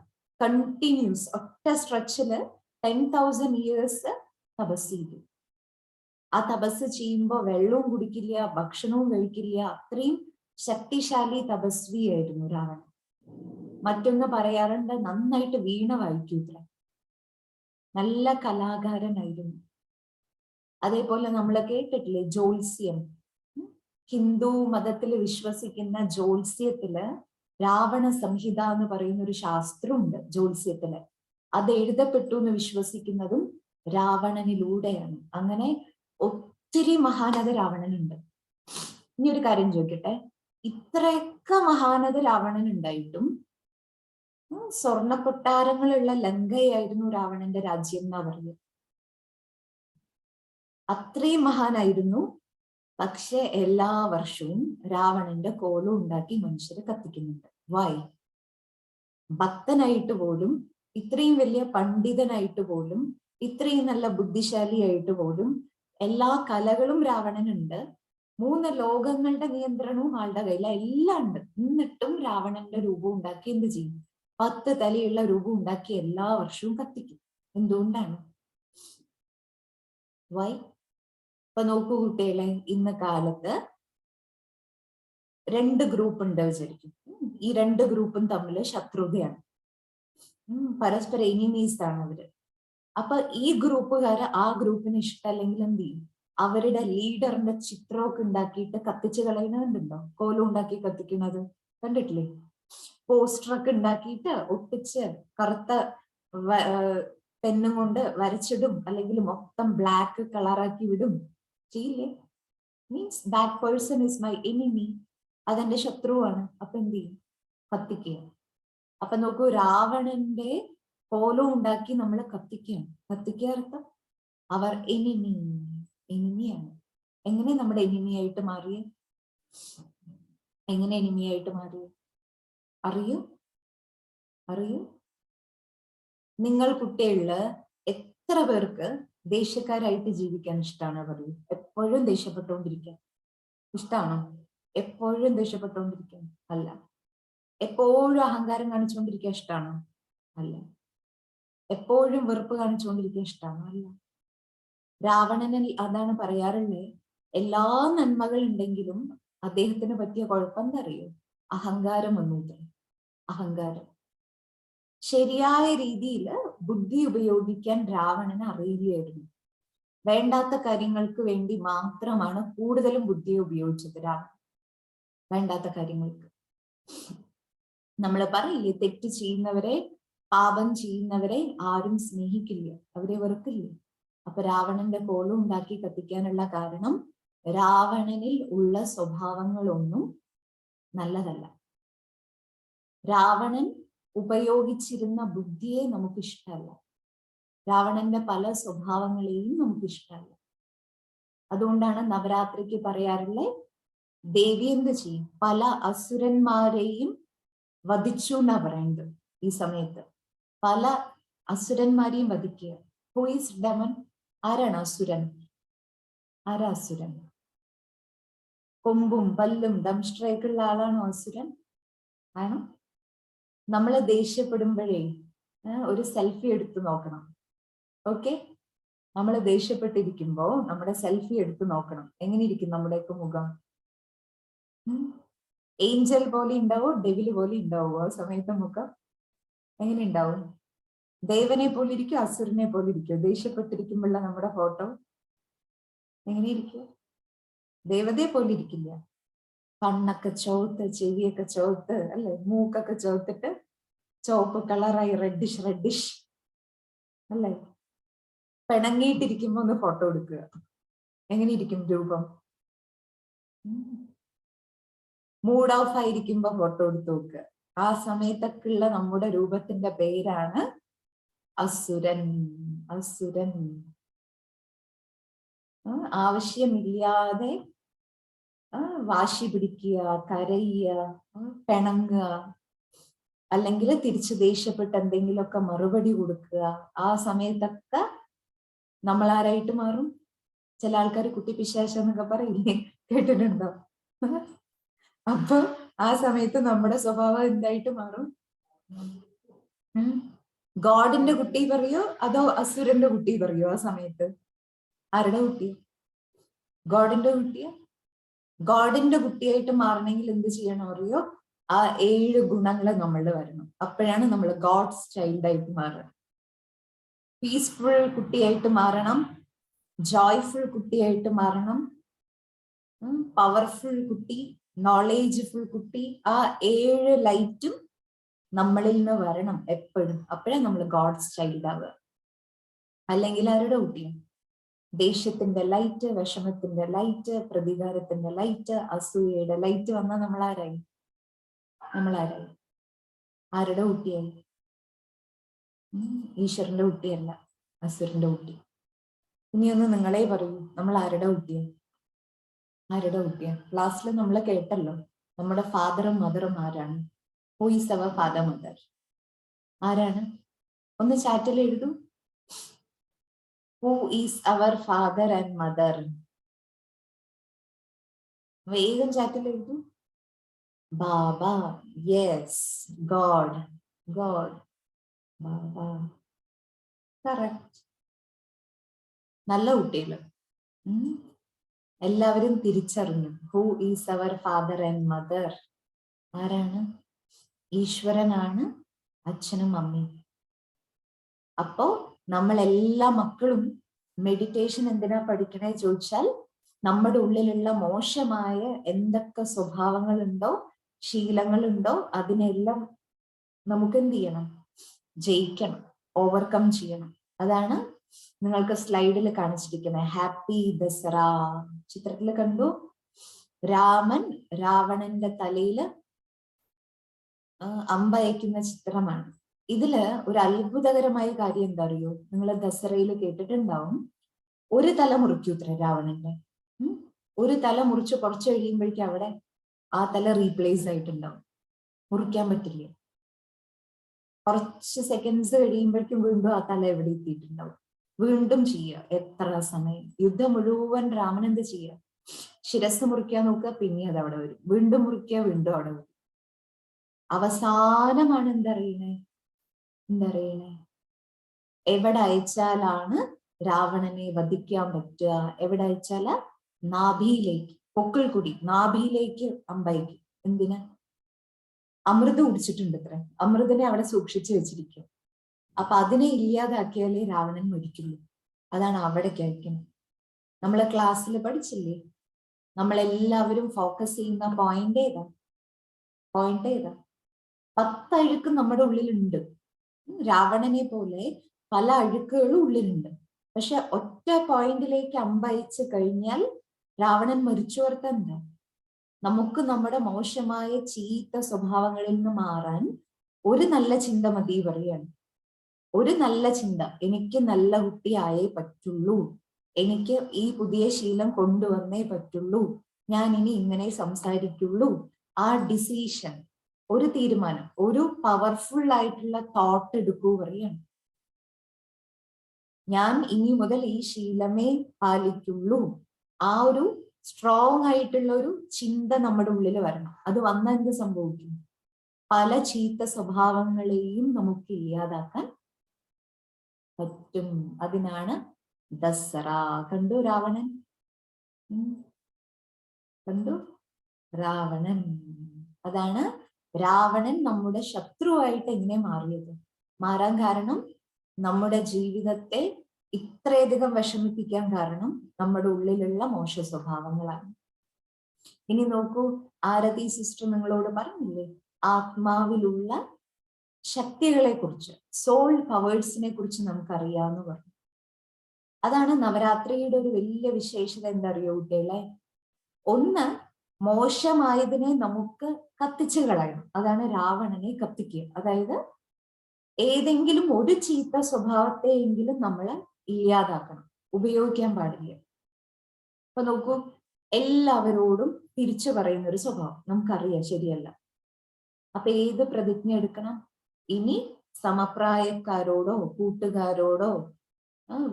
കണ്ടിന്യൂസ് ഒറ്റ സ്ട്രെച്ചില് 10,000 years തപസ് ചെയ്തു. ആ തപസ് ചെയ്യുമ്പോൾ വെള്ളവും കുടിക്കില്ല, ഭക്ഷണവും കഴിക്കില്ല. അത്രയും ശക്തിശാലി തപസ്വിയായിരുന്നു രാവണൻ. മറ്റൊന്ന് പറയാറുണ്ട്, നന്നായിട്ട് വീണ വായിക്കൂത്ര, നല്ല കലാകാരനായിരുന്നു. അതേപോലെ നമ്മൾ കേട്ടിട്ടില്ലേ ജ്യോത്സ്യം? ഹിന്ദു മതത്തിൽ വിശ്വസിക്കുന്ന ജ്യോത്സ്യത്തില് രാവണ സംഹിത എന്ന് പറയുന്ന ഒരു ശാസ്ത്രമുണ്ട് ജ്യോത്സ്യത്തില്. അത് എഴുതപ്പെട്ടു എന്ന് വിശ്വസിക്കുന്നതും രാവണനിലൂടെയാണ്. അങ്ങനെ ഒത്തിരി മഹാനത രാവണനുണ്ട്. ഇനി ഒരു കാര്യം ചോദിക്കട്ടെ, ഇത്രയൊക്കെ മഹാനത രാവണനുണ്ടായിട്ടും സ്വർണ്ണ കൊട്ടാരങ്ങളുള്ള ലങ്കയായിരുന്നു രാവണന്റെ രാജ്യം എന്നാ പറയുക. അത്രയും മഹാനായിരുന്നു. പക്ഷെ എല്ലാ വർഷവും രാവണന്റെ കോലം ഉണ്ടാക്കി മനുഷ്യരെ കത്തിക്കുന്നുണ്ട്. വൈ? ഭക്തനായിട്ട് പോലും, ഇത്രയും വലിയ പണ്ഡിതനായിട്ട് പോലും, ഇത്രയും നല്ല ബുദ്ധിശാലിയായിട്ട് പോലും, എല്ലാ കലകളും രാവണനുണ്ട്, 3 ലോകങ്ങളുടെ നിയന്ത്രണവും ആളുടെ കയ്യില, എല്ലാം ഉണ്ട്. എന്നിട്ടും രാവണന്റെ രൂപം ഉണ്ടാക്കി എന്ത് ചെയ്യും? 10 തലയുള്ള രൂപം ഉണ്ടാക്കി എല്ലാ വർഷവും കത്തിക്കും. എന്തുകൊണ്ടാണ്? വൈ? ഇപ്പൊ നോക്കൂ കുട്ടികളെ, ഇന്ന കാലത്ത് 2 ഗ്രൂപ്പ് ഉണ്ട് വിചാരിക്കും. ഈ 2 ഗ്രൂപ്പും തമ്മിൽ ശത്രുതയാണ്, പരസ്പര എനിമീസ് ആണ് അവര്. അപ്പൊ ഈ ഗ്രൂപ്പുകാര് ആ ഗ്രൂപ്പിന് ഇഷ്ടമല്ലെങ്കിൽ എന്ത് ചെയ്യും? അവരുടെ ലീഡറിന്റെ ചിത്രമൊക്കെ ഉണ്ടാക്കിയിട്ട് കത്തിച്ച് കളയുന്നുണ്ടോ? കോലം ഉണ്ടാക്കി കത്തിക്കുന്നത് കണ്ടിട്ടില്ലേ? പോസ്റ്ററൊക്കെ ഉണ്ടാക്കിയിട്ട് ഒട്ടിച്ച് കറുത്ത പെന്നും കൊണ്ട് വരച്ചിടും, അല്ലെങ്കിൽ മൊത്തം ബ്ലാക്ക് കളറാക്കി വിടും. ചെയ്യില്ലേ? Means that person is my enemy, അതെന്റെ ശത്രുവാണ്. അപ്പൊ എന്ത് ചെയ്യും? കത്തിക്കുക. അപ്പൊ നോക്കൂ, രാവണന്റെ കോലം ഉണ്ടാക്കി നമ്മൾ കത്തിക്കുകയാണ്. കത്തിക്കുക അർത്ഥം അവർ എനിമിയാണ്. എങ്ങനെ നമ്മുടെ എനിമിയായിട്ട് മാറിയേ? എങ്ങനെ എനിമിയായിട്ട് മാറിയേ? അറിയൂ? നിങ്ങൾ കുട്ടികളില് എത്ര പേർക്ക് ദേഷ്യക്കാരായിട്ട് ജീവിക്കാൻ ഇഷ്ടമാണ്? പറയൂ. എപ്പോഴും ദേഷ്യപ്പെട്ടുകൊണ്ടിരിക്കാൻ ഇഷ്ടമാണോ? എപ്പോഴും ദേഷ്യപ്പെട്ടുകൊണ്ടിരിക്കാൻ അല്ല. എപ്പോഴും അഹങ്കാരം കാണിച്ചുകൊണ്ടിരിക്കാൻ ഇഷ്ടമാണോ? അല്ല. എപ്പോഴും വെറുപ്പ് കാണിച്ചുകൊണ്ടിരിക്കാൻ ഇഷ്ടമാണോ? അല്ല. രാവണന് അതാണ് പറയാറുള്ളത്, എല്ലാ നന്മകൾ ഉണ്ടെങ്കിലും അദ്ദേഹത്തിന് പറ്റിയ കുഴപ്പം എന്താ അറിയോ? അഹങ്കാരം ഒന്നുമില്ല. അഹങ്കാരം. ശരിയായ രീതിയിൽ ബുദ്ധി ഉപയോഗിക്കാൻ രാവണന് അറിയില്ലായിരുന്നു. വേണ്ടാത്ത കാര്യങ്ങൾക്ക് വേണ്ടി മാത്രമാണ് കൂടുതലും ബുദ്ധിയെ ഉപയോഗിച്ചത് രാവണൻ. വേണ്ടാത്ത കാര്യങ്ങൾക്ക്. നമ്മൾ പറയില്ലേ, തെറ്റ് ചെയ്യുന്നവരെ, പാപം ചെയ്യുന്നവരെ ആരും സ്നേഹിക്കില്ല, അവരെ വെറുക്കില്ലേ? അപ്പൊ രാവണന്റെ കോലം ഉണ്ടാക്കി കത്തിക്കാനുള്ള കാരണം രാവണനിൽ ഉള്ള സ്വഭാവങ്ങളൊന്നും നല്ലതല്ല. രാവണൻ ഉപയോഗിച്ചിരുന്ന ബുദ്ധിയെ നമുക്ക് ഇഷ്ടമല്ല. രാവണന്റെ പല സ്വഭാവങ്ങളെയും നമുക്ക് ഇഷ്ടമല്ല. അതുകൊണ്ടാണ് നവരാത്രിക്ക് പറയാറുള്ള ദേവി എന്ത് ചെയ്യും? പല അസുരന്മാരെയും വധിച്ചു എന്നാ പറയുന്നത്. ഈ സമയത്ത് പല അസുരന്മാരെയും വധിക്കുക. Who is demon? ആരാണ് അസുരൻ? ആരാ അസുരൻ? കൊമ്പും പല്ലും ദംഷ്ട്രയൊക്കെയുള്ള ആളാണോ അസുരൻ? ആണോ? നമ്മൾ ദേഷ്യപ്പെടുമ്പോഴേ ഒരു സെൽഫി എടുത്ത് നോക്കണം. ഓക്കെ, നമ്മൾ ദേഷ്യപ്പെട്ടിരിക്കുമ്പോ നമ്മുടെ സെൽഫി എടുത്ത് നോക്കണം. എങ്ങനെ ഇരിക്കും നമ്മുടെയൊക്കെ മുഖം? ഏഞ്ചൽ പോലെ ഉണ്ടാവോ? ഡെവില് പോലെ ഉണ്ടാവോ ആ സമയത്തെ മുഖം? എങ്ങനെ ഉണ്ടാവും? ദേവനെ പോലെ ഇരിക്കും, അസുരനെ പോലെ ഇരിക്കും? ദേഷ്യപ്പെട്ടിരിക്കുമ്പോഴുള്ള നമ്മുടെ ഫോട്ടോ എങ്ങനെ ഇരിക്കും? ദേവതയെ പോലെ ഇരിക്കില്ല. കണ്ണൊക്കെ ചോത്ത്, ചെവിയൊക്കെ ചോത്ത്, അല്ലെ? മൂക്കൊക്കെ ചോത്തിട്ട് ചുവപ്പ് കളറായി റെഡിഷ് അല്ലേ? പിണങ്ങിയിട്ടിരിക്കുമ്പോ ഒന്ന് ഫോട്ടോ എടുക്കുക. എങ്ങനെ ഇരിക്കും രൂപം? മൂഡ് ഓഫ് ആയിരിക്കുമ്പോ ഫോട്ടോ എടുത്ത് നോക്കുക. ആ സമയത്തൊക്കെയുള്ള നമ്മുടെ രൂപത്തിന്റെ പേരാണ് അസുരൻ. ആവശ്യമില്ലാതെ വാശി പിടിക്കുക, കരയുക, പിണങ്ങുക, അല്ലെങ്കിൽ തിരിച്ച് ദേഷ്യപ്പെട്ട് എന്തെങ്കിലുമൊക്കെ മറുപടി കൊടുക്കുക. ആ സമയത്തൊക്കെ നമ്മൾ ആരായിട്ട് മാറും? ചില ആൾക്കാർ കുട്ടി പിശാച് എന്നൊക്കെ പറയില്ലേ, കേട്ടിട്ടുണ്ടോ? അപ്പൊ ആ സമയത്ത് നമ്മുടെ സ്വഭാവം എന്തായിട്ട് മാറും? ഗോഡിന്റെ കുട്ടി പറയോ അതോ അസുരന്റെ കുട്ടി പറയോ? ആ സമയത്ത് ആരുടെ കുട്ടി? ഗോഡിന്റെ കുട്ടിയോ? ഗോഡിന്റെ കുട്ടിയായിട്ട് മാറണമെങ്കിൽ എന്ത് ചെയ്യണം അറിയോ? ആ 7 ഗുണങ്ങൾ നമ്മളിൽ വരണം. അപ്പോഴാണ് നമ്മൾ ഗോഡ്സ് ചൈൽഡ് ആയിട്ട് മാറുക. പീസ്ഫുൾ കുട്ടിയായിട്ട് മാറണം, ജോയ്ഫുൾ കുട്ടിയായിട്ട് മാറണം, പവർഫുൾ കുട്ടി, നോളേജ്ഫുൾ കുട്ടി. ആ 7 ലൈറ്റും നമ്മളിൽ നിന്ന് വരണം എപ്പോഴും. അപ്പോഴേ നമ്മൾ ഗോഡ്സ് ചൈൽഡ് ആവുക. അല്ലെങ്കിൽ ആരുടെ കുട്ടിയാണ്? ദേഷ്യത്തിന്റെ ലൈറ്റ്, വിഷമത്തിന്റെ ലൈറ്റ്, പ്രതികാരത്തിന്റെ ലൈറ്റ്, അസൂയയുടെ ലൈറ്റ് വന്നാൽ നമ്മൾ ആരായി? ആരുടെ കുട്ടിയായി? ഈശ്വരന്റെ കുട്ടിയല്ല, അസുരന്റെ കുട്ടി. ഇനിയൊന്ന് നിങ്ങളെ പറയൂ, നമ്മൾ ആരുടെ കുട്ടിയാണ്? ക്ലാസ്സിൽ നമ്മൾ കേട്ടല്ലോ, നമ്മുടെ ഫാദറും മദറും ആരാണ്? Who is our father mother? ആരാണ്? ഒന്ന് ചാറ്റിൽ എഴുതൂ. Who is our father and mother? വേഗം ചാറ്റിൽ എഴുതൂ. Baba. Yes, God. Baba. Correct. നല്ല കുട്ടികൾ. എല്ലാവരും തിരിച്ചറിഞ്ഞു who is our father and mother. ആരാണ്? ഈശ്വരനാണ് അച്ഛനും അമ്മയും. അപ്പോ നമ്മൾ എല്ലാ മക്കളും മെഡിറ്റേഷൻ എന്തിനാ പഠിക്കണേ ചോദിച്ചാൽ, നമ്മുടെ ഉള്ളിലുള്ള മോശമായ എന്തൊക്കെ സ്വഭാവങ്ങളുണ്ടോ, ശീലങ്ങളുണ്ടോ, അതിനെല്ലാം നമുക്ക് എന്ത് ചെയ്യണം? ജയിക്കണം, ഓവർകം ചെയ്യണം. അതാണ് നിങ്ങൾക്ക് സ്ലൈഡിൽ കാണിച്ചിരിക്കുന്നത്. ഹാപ്പി ദസറ ചിത്രത്തിൽ കണ്ടു. രാമൻ രാവണന്റെ തലയില് അമ്പയക്കുന്ന ചിത്രമാണ്. ഇതില് ഒരു അത്ഭുതകരമായ കാര്യം എന്താ അറിയോ? നിങ്ങൾ ദസറയിൽ കേട്ടിട്ടുണ്ടാവും, ഒരു തല മുറിക്കൂത്ര രാവണന്റെ. ഒരു തല മുറിച്ച് കുറച്ച് കഴിയുമ്പോഴേക്കും അവിടെ ആ തല റീപ്ലേസ് ആയിട്ടുണ്ടാവും. മുറിക്കാൻ പറ്റില്ല. കുറച്ച് സെക്കൻഡ്സ് കഴിയുമ്പോഴേക്കും വീണ്ടും ആ തല എവിടെ എത്തിയിട്ടുണ്ടാവും. വീണ്ടും ചെയ്യുക. എത്ര സമയം? യുദ്ധം മുഴുവൻ രാമൻ എന്ത് ചെയ്യുക? ശിരസ് മുറിക്കാൻ നോക്കുക, പിന്നെ അത് അവിടെ വരും. വീണ്ടും മുറിക്കുക, വീണ്ടും അവിടെ വരും. അവസാനമാണ് എന്തറിയണേ? എവിടെ അയച്ചാലാണ് രാവണനെ വധിക്കാൻ പറ്റുക? എവിടെ അയച്ചാല? നാഭിയിലേക്ക്, പൊക്കിൾക്കുടി, നാഭിയിലേക്ക് അമ്പയക്കും. എന്തിനാ? അമൃത് കുടിച്ചിട്ടുണ്ട് അത്ര. അമൃതിനെ അവിടെ സൂക്ഷിച്ചു വെച്ചിരിക്കും. അപ്പൊ അതിനെ ഇല്ലാതാക്കിയാലേ രാവണൻ മരിക്കുള്ളൂ. അതാണ് അവിടേക്ക് അയക്കുന്നത്. നമ്മളെ ക്ലാസ്സിൽ പഠിച്ചില്ലേ, നമ്മളെല്ലാവരും ഫോക്കസ് ചെയ്യുന്ന പോയിന്റ് ഏതാ? 10 അഴുക്ക് നമ്മുടെ ഉള്ളിലുണ്ട്. രാവണനെ പോലെ പല അഴുക്കുകളും ഉള്ളിലുണ്ട്. പക്ഷെ ഒറ്റ പോയിന്റിലേക്ക് അമ്പയച്ച് കഴിഞ്ഞാൽ രാവണൻ മരിച്ചോർത്ത എന്താ? നമുക്ക് നമ്മുടെ മോശമായ ചീത്ത സ്വഭാവങ്ങളിൽ നിന്ന് മാറാൻ ഒരു നല്ല ചിന്ത മതി പറയാണ്. ഒരു നല്ല ചിന്ത, എനിക്ക് നല്ല കുട്ടിയായേ പറ്റുള്ളൂ, എനിക്ക് ഈ പുതിയ ശീലം കൊണ്ടുവന്നേ പറ്റുള്ളൂ, ഞാൻ ഇനി ഇങ്ങനെ സംസാരിക്കുള്ളൂ. ആ ഡിസിഷൻ, ഒരു തീരുമാനം, ഒരു പവർഫുൾ ആയിട്ടുള്ള തോട്ട് എടുക്കൂ പറയാണ്. ഞാൻ ഇനി മുതൽ ഈ ശീലമേ പാലിക്കുള്ളൂ. ആ ഒരു സ്ട്രോങ് ആയിട്ടുള്ള ഒരു ചിന്ത നമ്മുടെ ഉള്ളിൽ വരണം. അത് വന്നാൽ എന്ത് സംഭവിക്കും? പല ചീത്ത സ്വഭാവങ്ങളെയും നമുക്ക് ഇല്ലാതാക്കാൻ പറ്റും. അതിനാണ് ദസറ. കണ്ടു രാവണൻ? കണ്ടു രാവണൻ? അതാണ് രാവണൻ നമ്മുടെ ശത്രുവായിട്ട് എങ്ങനെ മാറാൻ കാരണം, നമ്മുടെ ജീവിതത്തെ ഇത്രയധികം വിഷമിപ്പിക്കാൻ കാരണം നമ്മുടെ ഉള്ളിലുള്ള മോശ സ്വഭാവങ്ങളാണ്. ഇനി നോക്കൂ, ആരതി സിസ്റ്റർ നിങ്ങളോട് പറഞ്ഞില്ലേ ആത്മാവിലുള്ള ശക്തികളെ കുറിച്ച്, സോൾ പവേഴ്സിനെ കുറിച്ച് നമുക്കറിയാമെന്ന് പറഞ്ഞു. അതാണ് നവരാത്രിയുടെ ഒരു വലിയ വിശേഷത. എന്താ അറിയോ കുട്ടികളെ? ഒന്ന്, മോശമായതിനെ നമുക്ക് കത്തിച്ചു കളയണം. അതാണ് രാവണനെ കത്തിക്കുക. അതായത് ഏതെങ്കിലും ഒരു ചീത്ത സ്വഭാവത്തെയെങ്കിലും നമ്മൾ ഇല്ലാതാക്കണം, ഉപയോഗിക്കാൻ പാടില്ല. അപ്പൊ നോക്കൂ, എല്ലാവരോടും തിരിച്ചു പറയുന്ന ഒരു സ്വഭാവം നമുക്കറിയാം, ശരിയല്ല. അപ്പൊ ഏത് പ്രതിജ്ഞ എടുക്കണം? ഇനി സമപ്രായക്കാരോടോ കൂട്ടുകാരോടോ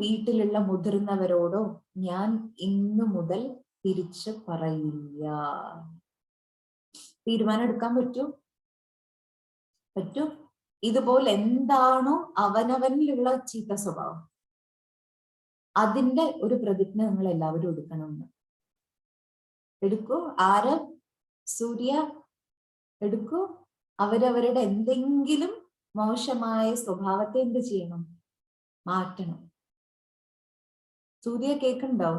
വീട്ടിലുള്ള മുതിർന്നവരോടോ ഞാൻ ഇന്നു മുതൽ തിരിച്ചു പറയില്ല. തീരുമാനം എടുക്കാൻ പറ്റും. ഇതുപോലെ എന്താണോ അവനവനിലുള്ള ചീത്ത സ്വഭാവം, അതിന്റെ ഒരു പ്രതിജ്ഞ നിങ്ങൾ എല്ലാവരും എടുക്കണമെന്ന്. എടുക്കൂ. ആര്? സൂര്യ എടുക്കൂ. അവരവരുടെ എന്തെങ്കിലും മോശമായ സ്വഭാവത്തെ എന്ത് ചെയ്യണം? മാറ്റണം. സൂര്യ കേൾക്കുന്നുണ്ടോ?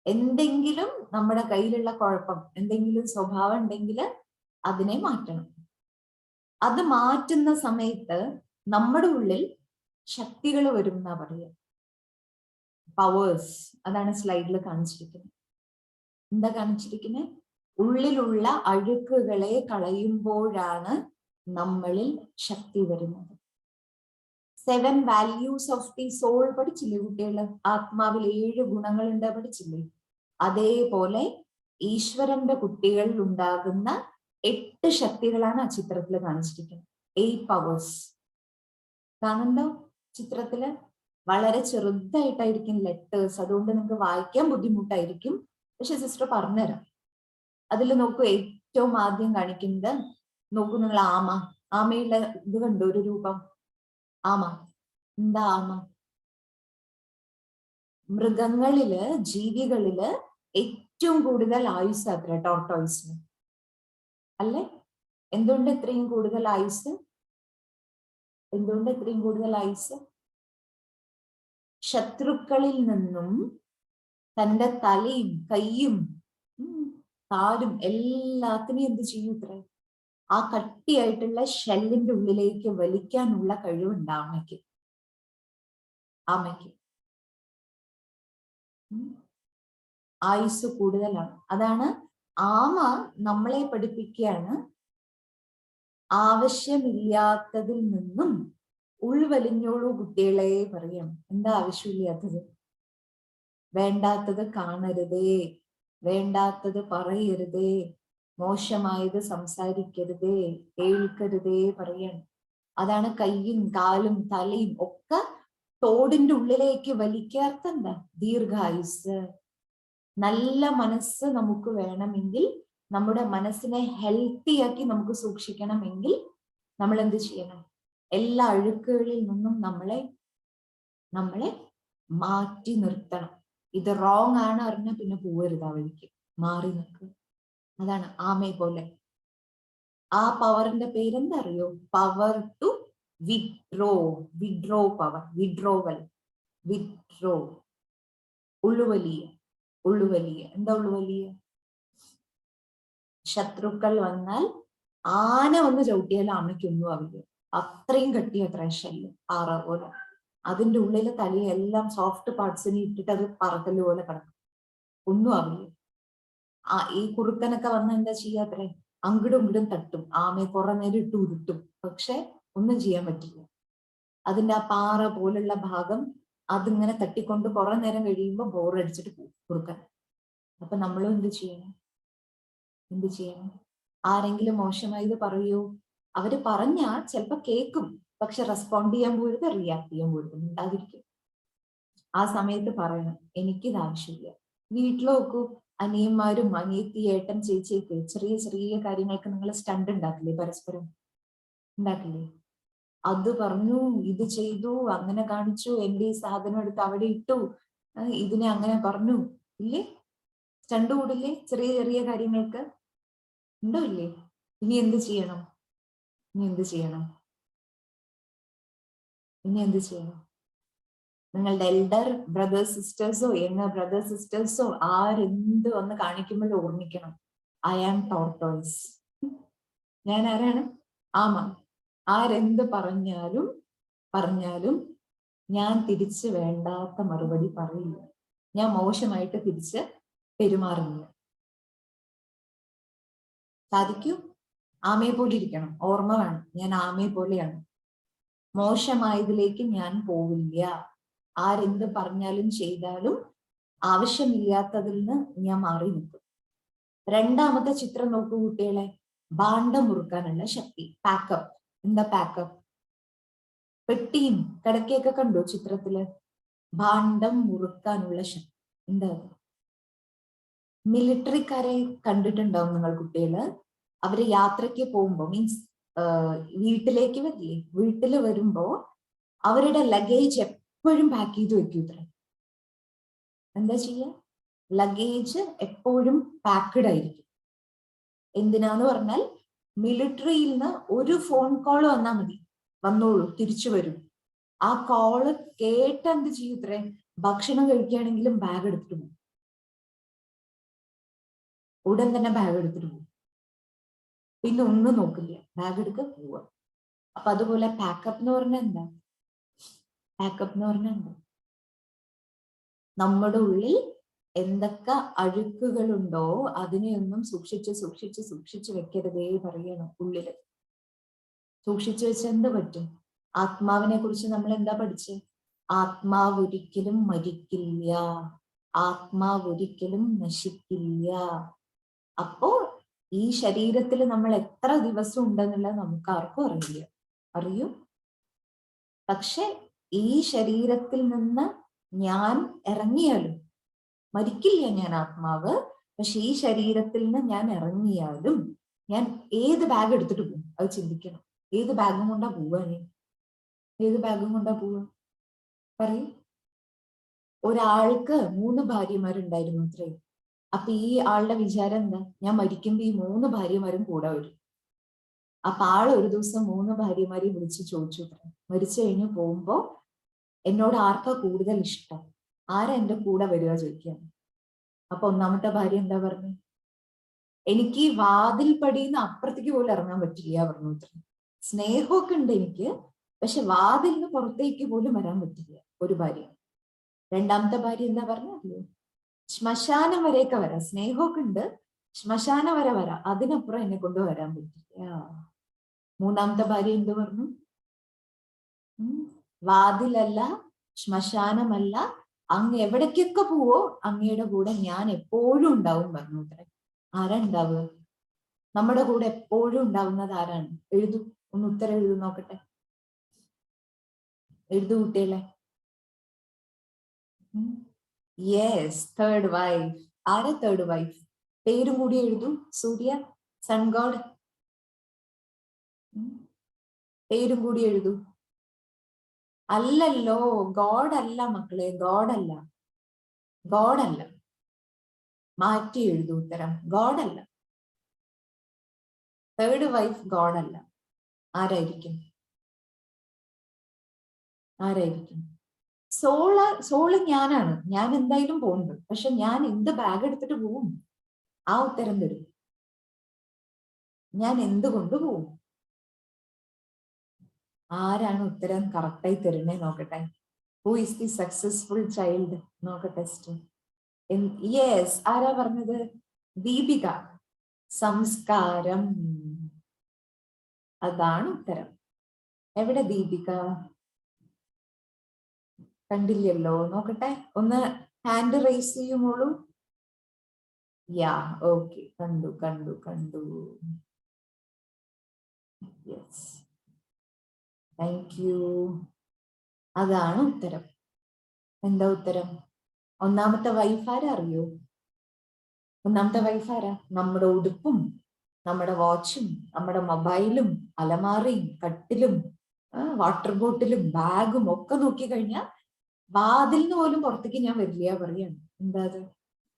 എന്തെങ്കിലും നമ്മുടെ കയ്യിലുള്ള കുഴപ്പം, എന്തെങ്കിലും സ്വഭാവം ഉണ്ടെങ്കിൽ അതിനെ മാറ്റണം. അത് മാറ്റുന്ന സമയത്ത് നമ്മുടെ ഉള്ളിൽ ശക്തികൾ വരും എന്നാ പറയുക. പവേഴ്സ്. അതാണ് സ്ലൈഡിൽ കാണിച്ചിരിക്കുന്നത്. എന്താ കാണിച്ചിരിക്കുന്നത്? ഉള്ളിലുള്ള അഴുക്കുകളെ കളയുമ്പോഴാണ് നമ്മളിൽ ശക്തി വരുന്നത്. 7 വാല്യൂസ് ഓഫ് ദി സോൾ പഠിച്ചില്ലേ കുട്ടികള്? ആത്മാവിൽ 7 ഗുണങ്ങളുണ്ട് പഠിച്ചില്ലേ? അതേപോലെ ഈശ്വരന്റെ കുട്ടികളിൽ ഉണ്ടാകുന്ന 8 ശക്തികളാണ് ആ ചിത്രത്തിൽ കാണിച്ചിരിക്കുന്നത്. 8 പവേഴ്സ്. കാണുന്നുണ്ടോ ചിത്രത്തില്? വളരെ ചെറുതായിട്ടായിരിക്കും ലെറ്റേഴ്സ്, അതുകൊണ്ട് നിങ്ങൾക്ക് വായിക്കാൻ ബുദ്ധിമുട്ടായിരിക്കും. പക്ഷെ സിസ്റ്റർ പറഞ്ഞുതരാം. അതിൽ നോക്കൂ, ഏറ്റവും ആദ്യം കാണിക്കുന്നത് നോക്കൂ നിങ്ങൾ, ആമയുടെ ഇത് കണ്ടോ? ഒരു രൂപം ആമ. എന്താ ആമ? മൃഗങ്ങളില്, ജീവികളില് ഏറ്റവും കൂടുതൽ ആയുസ് അത്ര ടോർട്ടോയ്സിന് അല്ലേ? എന്തുകൊണ്ട് ഇത്രയും കൂടുതൽ ആയുസ്? ശത്രുക്കളിൽ നിന്നും തന്റെ തലയും കൈയും കാലും എല്ലാത്തിനെയും എന്ത് ചെയ്യും? ഇത്ര ആ കട്ടിയായിട്ടുള്ള ഷെല്ലിന്റെ ഉള്ളിലേക്ക് വലിക്കാനുള്ള കഴിവുണ്ട് ആമയ്ക്ക്. ആയുസ് കൂടുതലാണ്. അതാണ് ആമ നമ്മളെ പഠിപ്പിക്കുകയാണ്, ആവശ്യമില്ലാത്തതിൽ നിന്നും ഉൾവലിഞ്ഞോളൂ കുട്ടികളെ പറയാം. എന്താ ആവശ്യമില്ലാത്തത്? വേണ്ടാത്തത് കാണരുതേ, വേണ്ടാത്തത് പറയരുതേ, മോശമായത് സംസാരിക്കരുതേ, കേൾക്കരുതേ പറയണം. അതാണ് കൈയും കാലും തലയും ഒക്കെ തോടിന്റെ ഉള്ളിലേക്ക് വലിക്കാത്ത എന്താ? ദീർഘായുസ്. നല്ല മനസ്സ് നമുക്ക് വേണമെങ്കിൽ, നമ്മുടെ മനസ്സിനെ ഹെൽത്തി ആക്കി നമുക്ക് സൂക്ഷിക്കണമെങ്കിൽ നമ്മൾ എന്ത് ചെയ്യണം? എല്ലാ അഴുക്കുകളിൽ നിന്നും നമ്മളെ മാറ്റി നിർത്തണം. ഇത് റോങ് ആണ് അറിഞ്ഞാൽ പിന്നെ പോവരുത്, ആ വഴിക്ക് മാറി നിൽക്കുക. അതാണ് ആമയെ പോലെ. ആ പവറിന്റെ പേരെന്താ അറിയോ? Power to withdraw. Power. Withdrawal. ഉള്ളുവലിയ. എന്താ ഉള്ളുവലിയ? ശത്രുക്കൾ വന്നാൽ ആന വന്ന് ചവിട്ടിയാൽ ആമയ്ക്കൊന്നും ആവില്ല. അത്രയും കട്ടിയത്ര ഷെല്ല്, പാറ പോലെ. അതിന്റെ ഉള്ളിലെ തലയെല്ലാം സോഫ്റ്റ് പാർട്സിനെ ഇട്ടിട്ട് അത് പറക്കല് പോലെ കിടക്കും, ഒന്നും ആവില്ല. ഈ കുറുക്കനൊക്കെ വന്ന് എന്താ ചെയ്യാത്രേ? അങ്ങടും ഇങ്ങടും തട്ടും, ആമയെ കുറെ നേരം ഇട്ട് ഉരുട്ടും, പക്ഷെ ഒന്നും ചെയ്യാൻ പറ്റില്ല. അതിന്റെ ആ പാറ പോലുള്ള ഭാഗം അതിങ്ങനെ തട്ടിക്കൊണ്ട് കുറെ നേരം കഴിയുമ്പോൾ ബോറടിച്ചിട്ട് പോകും കുറുക്കൻ. അപ്പൊ നമ്മളും എന്ത് ചെയ്യണം? ആരെങ്കിലും മോശമായത് പറയൂ? അവര് പറഞ്ഞാൽ ചിലപ്പോ കേൾക്കും, പക്ഷെ റെസ്പോണ്ട് ചെയ്യാൻ പോരുത്, റിയാക്ട് ചെയ്യാൻ പോരുത്, ഉണ്ടാതിരിക്കും. ആ സമയത്ത് പറയണം, എനിക്കിത് ആവശ്യമില്ല. വീട്ടിൽ നോക്കൂ, അനിയന്മാരും അനിയത്തി, ഏട്ടൻ, ചേച്ചിയൊക്കെ ചെറിയ ചെറിയ കാര്യങ്ങൾക്ക് നിങ്ങൾ സ്റ്റണ്ട് ഉണ്ടാക്കില്ലേ? പരസ്പരം ഉണ്ടാക്കില്ലേ? അത് പറഞ്ഞു, ഇത് ചെയ്തു, അങ്ങനെ കാണിച്ചു, എന്റെ ഈ സാധനം എടുത്ത് അവിടെ ഇട്ടു, ഇതിനെ അങ്ങനെ പറഞ്ഞു, ഇല്ലേ? സ്റ്റണ്ട് കൂടില്ലേ ചെറിയ ചെറിയ കാര്യങ്ങൾക്ക്? ഉണ്ടോ ഇല്ലേ? ഇനി എന്ത് ചെയ്യണം? നിങ്ങളുടെ എൽഡർ ബ്രദേഴ്സ് സിസ്റ്റേഴ്സോ യങ്ങർ ബ്രദേഴ്സ് സിസ്റ്റേഴ്സോ ആരെന്ത് വന്ന് കാണിക്കുമ്പോൾ ഓർമ്മിക്കണം, ഐ ആം ടോർട്ടോയ്സ്. ഞാൻ ആരാണ്? ആമ. ആരെന്ത് പറഞ്ഞാലും ഞാൻ തിരിച്ച് വേണ്ടാത്ത മറുപടി പറയില്ല, ഞാൻ മോശമായിട്ട് തിരിച്ച് പെരുമാറില്ല. സാധിക്കൂ? ആമയെ പോലെ ഇരിക്കണം. ഓർമ്മ വേണം, ഞാൻ ആമയെ പോലെയാണ്. മോശമായതിലേക്ക് ഞാൻ പോവില്ല. ആരെന്ത് പറഞ്ഞാലും ചെയ്താലും ആവശ്യമില്ലാത്തതിൽ നിന്ന് ഞാൻ മാറി നിൽക്കും. രണ്ടാമത്തെ ചിത്രം നോക്കൂ കുട്ടികളെ, ഭാണ്ഡം മുറുക്കാനുള്ള ശക്തി, പാക്കപ്പ്. എന്താ പാക്കപ്പ്? പെട്ടിയും കിടക്കയൊക്കെ കണ്ടോ ചിത്രത്തില്? ഭാണ്ഡം മുറുക്കാനുള്ള ശക്തി. എന്താ? മിലിറ്ററിക്കാരെ കണ്ടിട്ടുണ്ടാവും നിങ്ങൾ കുട്ടികള്. അവര് യാത്രയ്ക്ക് പോകുമ്പോ, മീൻസ് വീട്ടിലേക്ക് വരില്ലേ, വീട്ടില് വരുമ്പോ അവരുടെ ലഗേജ് എപ്പോഴും പാക്ക് ചെയ്ത് വെക്കൂത്രേ. എന്താ ചെയ്യാ? ലഗേജ് എപ്പോഴും പാക്ക്ഡ് ആയിരിക്കും. എന്തിനാന്ന് പറഞ്ഞാൽ മിലിറ്ററിയിൽ നിന്ന് ഒരു ഫോൺ കോൾ വന്നാൽ മതി, വന്നോളൂ, തിരിച്ചു വരും. ആ കോള് കേട്ട് എന്ത് ചെയ്യൂത്രേ, ഭക്ഷണം കഴിക്കുകയാണെങ്കിലും ബാഗ് എടുത്തിട്ട് പോകും, ഉടൻ തന്നെ ബാഗ് എടുത്തിട്ട് പോകും, പിന്നെ ഒന്നും നോക്കില്ല, ബാഗ് എടുക്കുക പോവുക. അപ്പൊ അതുപോലെ പാക്കപ്പ് എന്ന് പറഞ്ഞാൽ എന്താ? പാക്കപ്പ് എന്ന് പറഞ്ഞാൽ എന്താ? നമ്മുടെ ഉള്ളിൽ എന്തൊക്കെ അഴുക്കുകളുണ്ടോ അതിനെയൊന്നും സൂക്ഷിച്ച് സൂക്ഷിച്ച് സൂക്ഷിച്ച് വെക്കരുതേ പറയണം. ഉള്ളില് സൂക്ഷിച്ചു വെച്ചാൽ എന്ത് പറ്റും? ആത്മാവിനെ കുറിച്ച് നമ്മൾ എന്താ പഠിച്ചേ? ആത്മാവ് ഒരിക്കലും മരിക്കില്ല, ആത്മാവ് ഒരിക്കലും നശിക്കില്ല. അപ്പോ ഈ ശരീരത്തിൽ നമ്മൾ എത്ര ദിവസം ഉണ്ടെന്നുള്ളത് നമുക്ക് ആർക്കും അറിയില്ല. അറിയൂ? പക്ഷെ ഈ ശരീരത്തിൽ നിന്ന് ഞാൻ ഇറങ്ങിയാലും മരിക്കില്ല ഞാൻ ആത്മാവ്. പക്ഷെ ഈ ശരീരത്തിൽ നിന്ന് ഞാൻ ഇറങ്ങിയാലും ഞാൻ ഏത് ബാഗ് എടുത്തിട്ട് പോകും? അത് ചിന്തിക്കണം. ഏത് ബാഗും കൊണ്ടാ പോവുക? ഞാൻ ഏത് ബാഗും കൊണ്ടാ പോവുക? പറയൂ. ഒരാൾക്ക് 3 ഭാര്യമാരുണ്ടായിരുന്നു അത്രേ. അപ്പൊ ഈ ആളുടെ വിചാരം എന്താ? ഞാൻ മരിക്കുമ്പോ ഈ 3 ഭാര്യമാരും കൂടെ വരും. അപ്പൊ ആള് ഒരു ദിവസം 3 ഭാര്യമാരെയും വിളിച്ച് ചോദിച്ചു അത്രേ, മരിച്ചു കഴിഞ്ഞ് പോകുമ്പോ എന്നോട് ആർക്കാ കൂടുതൽ ഇഷ്ടം, ആരാ എന്റെ കൂടെ വരിക ചോദിക്കാണ്. അപ്പൊ ഒന്നാമത്തെ ഭാര്യ എന്താ പറഞ്ഞു? എനിക്ക് ഈ വാതിൽ പടിയുന്ന അപ്പുറത്തേക്ക് പോലും ഇറങ്ങാൻ പറ്റില്ല പറഞ്ഞു അത്രേ. സ്നേഹമൊക്കെ ഉണ്ട് എനിക്ക്, പക്ഷെ വാതിലിന് പുറത്തേക്ക് പോലും വരാൻ പറ്റില്ല ഒരു ഭാര്യ. രണ്ടാമത്തെ ഭാര്യ എന്താ പറഞ്ഞല്ലോ, ശ്മശാനം വരെയൊക്കെ വരാം, സ്നേഹമൊക്കെ ഉണ്ട്, ശ്മശാനം വരെ വരാം, അതിനപ്പുറം എന്നെ കൊണ്ട് വരാൻ പറ്റില്ല. മൂന്നാമത്തെ ഭാര്യ എന്ത് പറഞ്ഞു? വാതിലല്ല, ശ്മശാനമല്ല, അങ്ങ് എവിടേക്കൊക്കെ പോവോ അങ്ങയുടെ കൂടെ ഞാൻ എപ്പോഴും ഉണ്ടാവും പറഞ്ഞു അത്രേ. ആരാ ഉണ്ടാവുക? നമ്മുടെ കൂടെ എപ്പോഴും ഉണ്ടാവുന്നത് ആരാണ്? എഴുതു, ഒന്ന് ഉത്തരം എഴുതു നോക്കട്ടെ. എഴുതു കുട്ടികളെ. Yes, third wife. ആരാ തേർഡ് വൈഫ്? പേരും കൂടി എഴുതു. സൂര്യ, സൺ ഗോഡ്. പേരും കൂടി എഴുതു. അല്ലല്ലോ, ഗോഡ് അല്ല മക്കളെ, ഗോഡ് അല്ല, ഗോഡ് അല്ല. മാറ്റി എഴുതു ഉത്തരം. ഗോഡ് അല്ല, തേർഡ് വൈഫ് ഗോഡ് അല്ല. ആരായിരിക്കും? ആരായിരിക്കും? സോള് ഞാനാണ്. ഞാൻ എന്തായാലും പോകുന്നത്. പക്ഷെ ഞാൻ എന്ത് ബാഗ് എടുത്തിട്ട് പോവും? ആ ഉത്തരം തരും. ഞാൻ എന്തുകൊണ്ട് പോവും? ആരാണ് ഉത്തരം കറക്റ്റായി തരുന്നേ നോക്കട്ടെ. Who is the successful child? നോക്കട്ടെ. യെസ്, ആരാ പറഞ്ഞത്? ദീപിക. സംസ്കാരം, അതാണ് ഉത്തരം. എവിടെ ദീപിക? കണ്ടില്ലല്ലോ, നോക്കട്ടെ. ഒന്ന് ഹാൻഡ് റേസ് ചെയ്യുമോളൂ. യാ, ഓക്കെ, കണ്ടു കണ്ടു കണ്ടു. Yes, thank you. അതാണ് ഉത്തരം. എന്താ ഉത്തരം? ഒന്നാമത്തെ വൈഫ് ആരാ അറിയോ? ഒന്നാമത്തെ വൈഫ് ആരാ? നമ്മുടെ ഉടുപ്പും നമ്മുടെ വാച്ചും നമ്മുടെ മൊബൈലും അലമാറയും കട്ടിലും വാട്ടർ ബോട്ടിലും ബാഗും ഒക്കെ നോക്കി കഴിഞ്ഞാൽ വാതിലിന് പോലും പുറത്തേക്ക് ഞാൻ വരില്ല പറയാണ്. എന്താ അത്?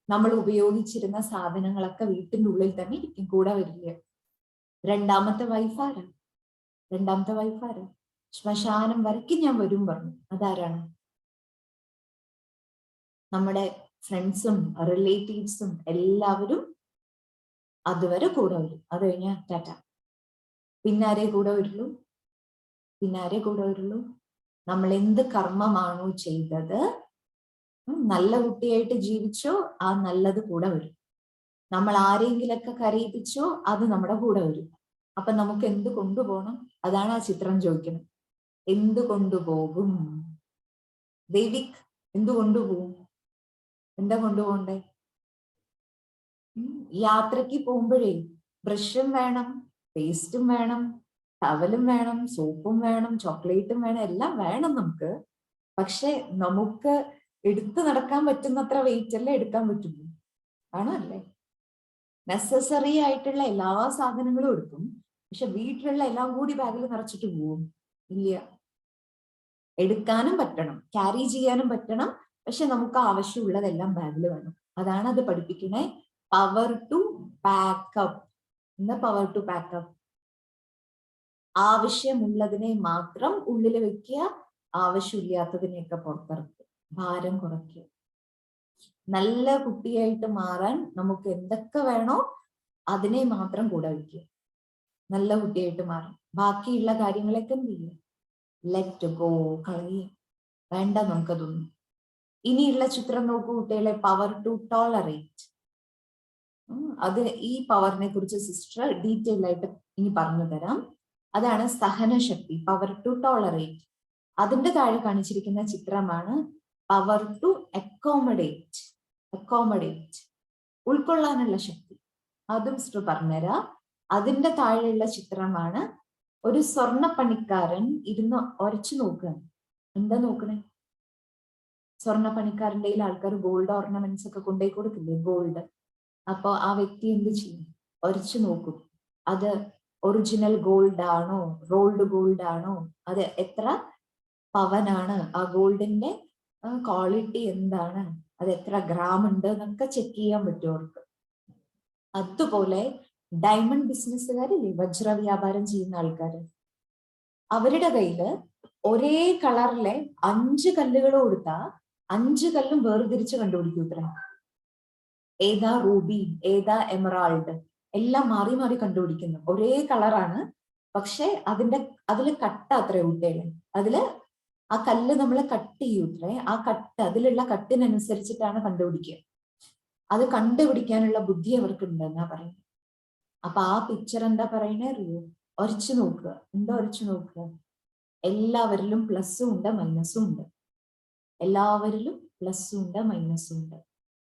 നമ്മൾ ഉപയോഗിച്ചിരുന്ന സാധനങ്ങളൊക്കെ വീട്ടിന്റെ ഉള്ളിൽ തന്നെ ഇരിക്കും, കൂടെ വരില്ല. രണ്ടാമത്തെ വൈഫ് ആരാ? രണ്ടാമത്തെ വൈഫ് ആരാ? ശ്മശാനം വരയ്ക്കും ഞാൻ വരും പറഞ്ഞു. അതാരാണ്? നമ്മുടെ ഫ്രണ്ട്സും റിലേറ്റീവ്സും എല്ലാവരും അതുവരെ കൂടെ വരും. അത് കഴിഞ്ഞാൽ ടാറ്റ. പിന്നാരെ കൂടെ വരുള്ളൂ? പിന്നാരെ കൂടെ വരുള്ളൂ? നമ്മൾ എന്ത് കർമ്മമാണോ ചെയ്തത്, നല്ല കുട്ടിയായിട്ട് ജീവിച്ചോ, ആ നല്ലത് കൂടെ വരും. നമ്മൾ ആരെങ്കിലൊക്കെ കരയിപ്പിച്ചോ, അത് നമ്മുടെ കൂടെ വരും. അപ്പൊ നമുക്ക് എന്ത് കൊണ്ടുപോകണം? അതാണ് ആ ചിത്രം ചോദിക്കുന്നത്. എന്ത് കൊണ്ടുപോകും? ദേവിക്, എന്ത് കൊണ്ടുപോകും? എന്താ കൊണ്ടുപോകണ്ടേ? യാത്രയ്ക്ക് പോകുമ്പോഴേ ബ്രഷും വേണം, പേസ്റ്റും വേണം, ടവലും വേണം, സോപ്പും വേണം, ചോക്ലേറ്റും വേണം, എല്ലാം വേണം നമുക്ക്. പക്ഷെ നമുക്ക് എടുത്തു നടക്കാൻ പറ്റുന്നത്ര വെയിറ്റ് അല്ലേ എടുക്കാൻ പറ്റുള്ളൂ. ആണോ അല്ലേ? നെസസറി ആയിട്ടുള്ള എല്ലാ സാധനങ്ങളും എടുക്കും, പക്ഷെ വീട്ടിലുള്ള എല്ലാം കൂടി ബാഗിൽ നിറച്ചിട്ട് പോവും? ഇല്ല. എടുക്കാനും പറ്റണം, ക്യാരി ചെയ്യാനും പറ്റണം, പക്ഷെ നമുക്ക് ആവശ്യമുള്ളതെല്ലാം ബാഗിൽ വേണം. അതാണ് അത് പഠിപ്പിക്കണേ. Power to pack up. എന്താ പവർ ടു പാക്കപ്പ്? ആവശ്യമുള്ളതിനെ മാത്രം ഉള്ളിൽ വെക്കുക, ആവശ്യമില്ലാത്തതിനെയൊക്കെ പുറത്തിറക്കുക, ഭാരം കുറയ്ക്കുക. നല്ല കുട്ടിയായിട്ട് മാറാൻ നമുക്ക് എന്തൊക്കെ വേണോ അതിനെ മാത്രം കൂടെ വയ്ക്കുക. നല്ല കുട്ടിയായിട്ട് മാറും. ബാക്കിയുള്ള കാര്യങ്ങളൊക്കെ എന്ത് ചെയ്യും? ലെറ്റ് ഗോ, കളയും. വേണ്ട നമുക്കതൊന്നും. ഇനിയുള്ള ചിത്രം നോക്കൂ കുട്ടികളെ. Power to tolerate. അത് ഈ പവറിനെ കുറിച്ച് സിസ്റ്റർ ഡീറ്റെയിൽ ആയിട്ട് ഇനി പറഞ്ഞു തരാം. അതാണ് സഹനശക്തി, പവർ ടു ടോളറേറ്റ്. അതിന്റെ താഴെ കാണിച്ചിരിക്കുന്ന ചിത്രമാണ് പവർ ടു അക്കോമഡേറ്റ്. അക്കോമഡേറ്റ്, ഉൾക്കൊള്ളാനുള്ള ശക്തി. അതും സിസ്റ്റർ പറഞ്ഞുതരാം. അതിന്റെ താഴെയുള്ള ചിത്രമാണ് ഒരു സ്വർണ്ണപ്പണിക്കാരൻ ഇരുന്ന് ഉരച്ചു നോക്കുകയാണ്. എന്താ നോക്കണേ? സ്വർണ്ണപ്പണിക്കാരൻ്റെ ആൾക്കാർ ഗോൾഡ് ഓർണമെന്റ്സ് ഒക്കെ കൊണ്ടുപോയി കൊടുക്കില്ലേ, ഗോൾഡ്. അപ്പൊ ആ വ്യക്തി എന്ത് ചെയ്യും? ഉരച്ചു നോക്കും. അത് ഒറിജിനൽ ഗോൾഡ് ആണോ, റോൾഡ് ഗോൾഡ് ആണോ, അത് എത്ര പവനാണ്, ആ ഗോൾഡിന്റെ ക്വാളിറ്റി എന്താണ്, അത് എത്ര ഗ്രാം ഉണ്ട് എന്നൊക്കെ ചെക്ക് ചെയ്യാൻ പറ്റും അവർക്ക്. അതുപോലെ ഡയമണ്ട് ബിസിനസ്സുകാരില്ലേ, വജ്ര വ്യാപാരം ചെയ്യുന്ന ആൾക്കാര്, അവരുടെ കയ്യില് ഒരേ കളറിലെ 5 കല്ലുകൾ കൊടുത്താൽ 5 കല്ലും വേർതിരിച്ച് കണ്ടുപിടിക്കും. ഇത്ര ഏതാ റൂബി, ഏതാ എമറാൾഡ്, എല്ലാം മാറി മാറി കണ്ടുപിടിക്കുന്നു. ഒരേ കളറാണ്, പക്ഷെ അതില് കട്ട അത്രേ കുട്ടികളെ. അതില് ആ കല്ല് നമ്മൾ കട്ട് ചെയ്യൂത്രേ. ആ കട്ട്, അതിലുള്ള കട്ടിനനുസരിച്ചിട്ടാണ് കണ്ടുപിടിക്കുക. അത് കണ്ടുപിടിക്കാനുള്ള ബുദ്ധി അവർക്ക് ഉണ്ടെന്നാ പറയുന്നത്. അപ്പൊ ആ പിക്ചർ എന്താ പറയണേ അറിയോ? ഉരച്ചു നോക്കുക. എന്താ ഉരച്ചു നോക്കുക? എല്ലാവരിലും പ്ലസ്സും ഉണ്ട്, മൈനസും ഉണ്ട്. എല്ലാവരിലും പ്ലസ്സും ഉണ്ട്, മൈനസും ഉണ്ട്.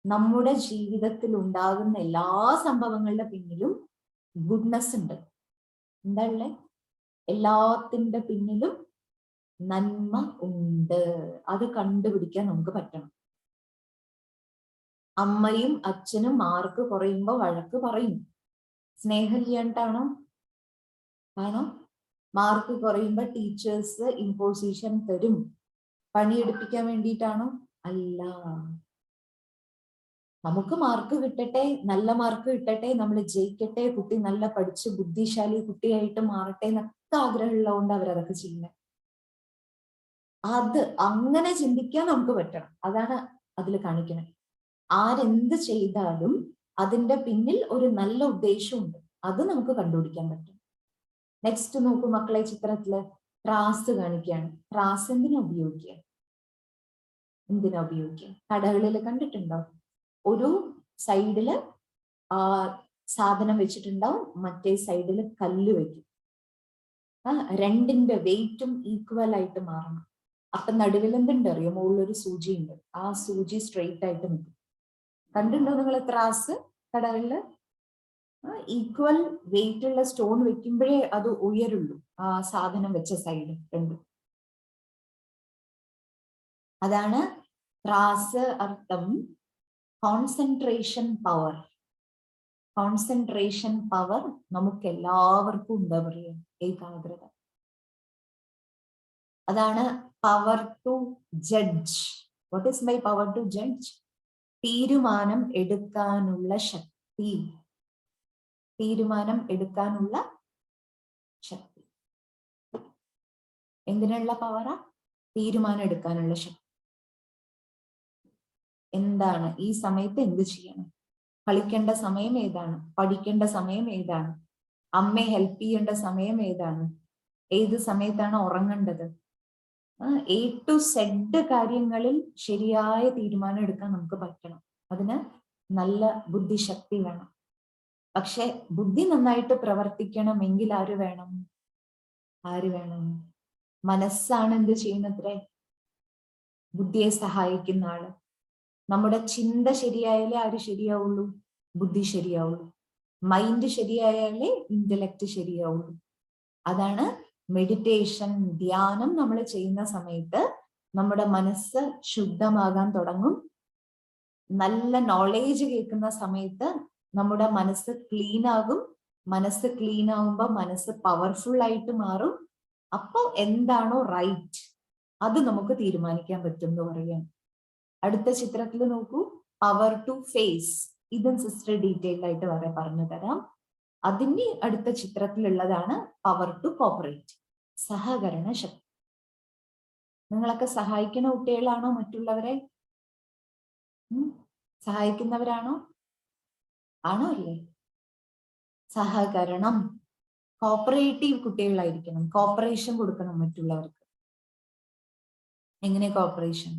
നമ്മുടെ ജീവിതത്തിൽ ഉണ്ടാകുന്ന എല്ലാ സംഭവങ്ങളുടെ പിന്നിലും ഗുഡ്നെസ് ഉണ്ട്. എന്താ ഉള്ളേ? എല്ലാത്തിന്റെ പിന്നിലും നന്മ ഉണ്ട്. അത് കണ്ടുപിടിക്കാൻ നമുക്ക് പറ്റണം. അമ്മയും അച്ഛനും മാർക്ക് കുറയുമ്പോ വഴക്ക് പറയും. സ്നേഹമില്ലാണ്ടാണോ? ആണോ? മാർക്ക് കുറയുമ്പോ ടീച്ചേഴ്സ് ഇമ്പോസിഷൻ തരും. പണിയെടുപ്പിക്കാൻ വേണ്ടിയിട്ടാണോ? അല്ല. നമുക്ക് മാർക്ക് കിട്ടട്ടെ, നല്ല മാർക്ക് കിട്ടട്ടെ, നമ്മൾ ജയിക്കട്ടെ, കുട്ടി നല്ല പഠിച്ച് ബുദ്ധിശാലി കുട്ടിയായിട്ട് മാറട്ടെ എന്നൊക്കെ ആഗ്രഹമുള്ളതുകൊണ്ട് അവരതൊക്കെ ചെയ്യുന്നത്. അത് അങ്ങനെ ചിന്തിക്കാൻ നമുക്ക് പറ്റണം. അതാണ് അതിൽ കാണിക്കുന്നത്. ആരെന്ത് ചെയ്താലും അതിന്റെ പിന്നിൽ ഒരു നല്ല ഉദ്ദേശമുണ്ട്. അത് നമുക്ക് കണ്ടുപിടിക്കാൻ പറ്റും. നെക്സ്റ്റ് നോക്കൂ മക്കളെ, ചിത്രത്തില് ത്രാസ് കാണിക്കുകയാണ്. ത്രാസ് എന്തിനാ ഉപയോഗിക്കുക? എന്തിനാ ഉപയോഗിക്കുക? കടകളിൽ കണ്ടിട്ടുണ്ടോ? ഒരു സൈഡില് സാധനം വെച്ചിട്ടുണ്ടാവും, മറ്റേ സൈഡില് കല്ല് വെക്കും. രണ്ടിന്റെ വെയിറ്റും ഈക്വൽ ആയിട്ട് മാറണം. അപ്പൊ നടുവിൽ എന്തുണ്ട് അറിയോ? മുകളിലൊരു സൂചി ഉണ്ട്. ആ സൂചി സ്ട്രെയിറ്റ് ആയിട്ട് നിൽക്കും. കണ്ടിട്ടുണ്ടോ നിങ്ങൾ ത്രാസ് കടകളില്? ഈക്വൽ വെയിറ്റ് ഉള്ള സ്റ്റോൺ വെക്കുമ്പോഴേ അത് ഉയരുള്ളൂ, ആ സാധനം വെച്ച സൈഡ് രണ്ടും. അതാണ് ത്രാസ്. അർത്ഥം കോൺസെൻട്രേഷൻ പവർ. കോൺസെൻട്രേഷൻ പവർ നമുക്ക് എല്ലാവർക്കും എന്താ പറയുക? ഏകാഗ്രത. അതാണ് power to judge. What is my power to judge? തീരുമാനം എടുക്കാനുള്ള ശക്തി. തീരുമാനം എടുക്കാനുള്ള ശക്തി. എന്തിനുള്ള പവറാ? തീരുമാനം എടുക്കാനുള്ള ശക്തി. എന്താണ് ഈ സമയത്ത് എന്ത് ചെയ്യണം? കളിക്കേണ്ട സമയം ഏതാണ്? പഠിക്കേണ്ട സമയം ഏതാണ്? അമ്മയെ ഹെൽപ്പ് ചെയ്യേണ്ട സമയം ഏതാണ്? ഏത് സമയത്താണ് ഉറങ്ങേണ്ടത്? A to Z കാര്യങ്ങളിൽ ശരിയായ തീരുമാനം എടുക്കാൻ നമുക്ക് പറ്റണം. അതിന് നല്ല ബുദ്ധിശക്തി വേണം. പക്ഷെ ബുദ്ധി നന്നായിട്ട് പ്രവർത്തിക്കണമെങ്കിൽ ആര് വേണം? ആര് വേണം? മനസ്സാണ് എന്ത് ചെയ്യുന്നത്രേ? ബുദ്ധിയെ സഹായിക്കുന്ന ആള്. നമ്മുടെ ചിന്ത ശരിയായാലേ ആര് ശരിയാവുള്ളൂ? ബുദ്ധി ശരിയാവുള്ളൂ. Mind ശരിയായാലേ intellect ശരിയാവുള്ളൂ. അതാണ് മെഡിറ്റേഷൻ, ധ്യാനം നമ്മൾ ചെയ്യുന്ന സമയത്ത് നമ്മുടെ മനസ്സ് ശുദ്ധമാകാൻ തുടങ്ങും. നല്ല നോളേജ് കേൾക്കുന്ന സമയത്ത് നമ്മുടെ മനസ്സ് ക്ലീൻ ആകും. മനസ്സ് ക്ലീൻ ആകുമ്പോൾ മനസ്സ് പവർഫുൾ ആയിട്ട് മാറും. അപ്പൊ എന്താണോ റൈറ്റ് അത് നമുക്ക് തീരുമാനിക്കാൻ പറ്റും എന്ന് പറയാം. അടുത്ത ചിത്രത്തിൽ നോക്കൂ, പവർ ടു ഫേസ്. ഇതും സിസ്റ്റർ ഡീറ്റെയിൽഡ് ആയിട്ട് പറഞ്ഞു തരാം. അതിന് അടുത്ത ചിത്രത്തിലുള്ളതാണ് പവർ ടു കോപ്പറേറ്റ്, സഹകരണ ശക്തി. നിങ്ങളൊക്കെ സഹായിക്കുന്ന കുട്ടികളാണോ? മറ്റുള്ളവരെ സഹായിക്കുന്നവരാണോ? ആണോ? അല്ലേ? സഹകരണം, കോപ്പറേറ്റീവ് കുട്ടികളായിരിക്കണം. കോപ്പറേഷൻ കൊടുക്കണം മറ്റുള്ളവർക്ക്. എങ്ങനെ കോപ്പറേഷൻ?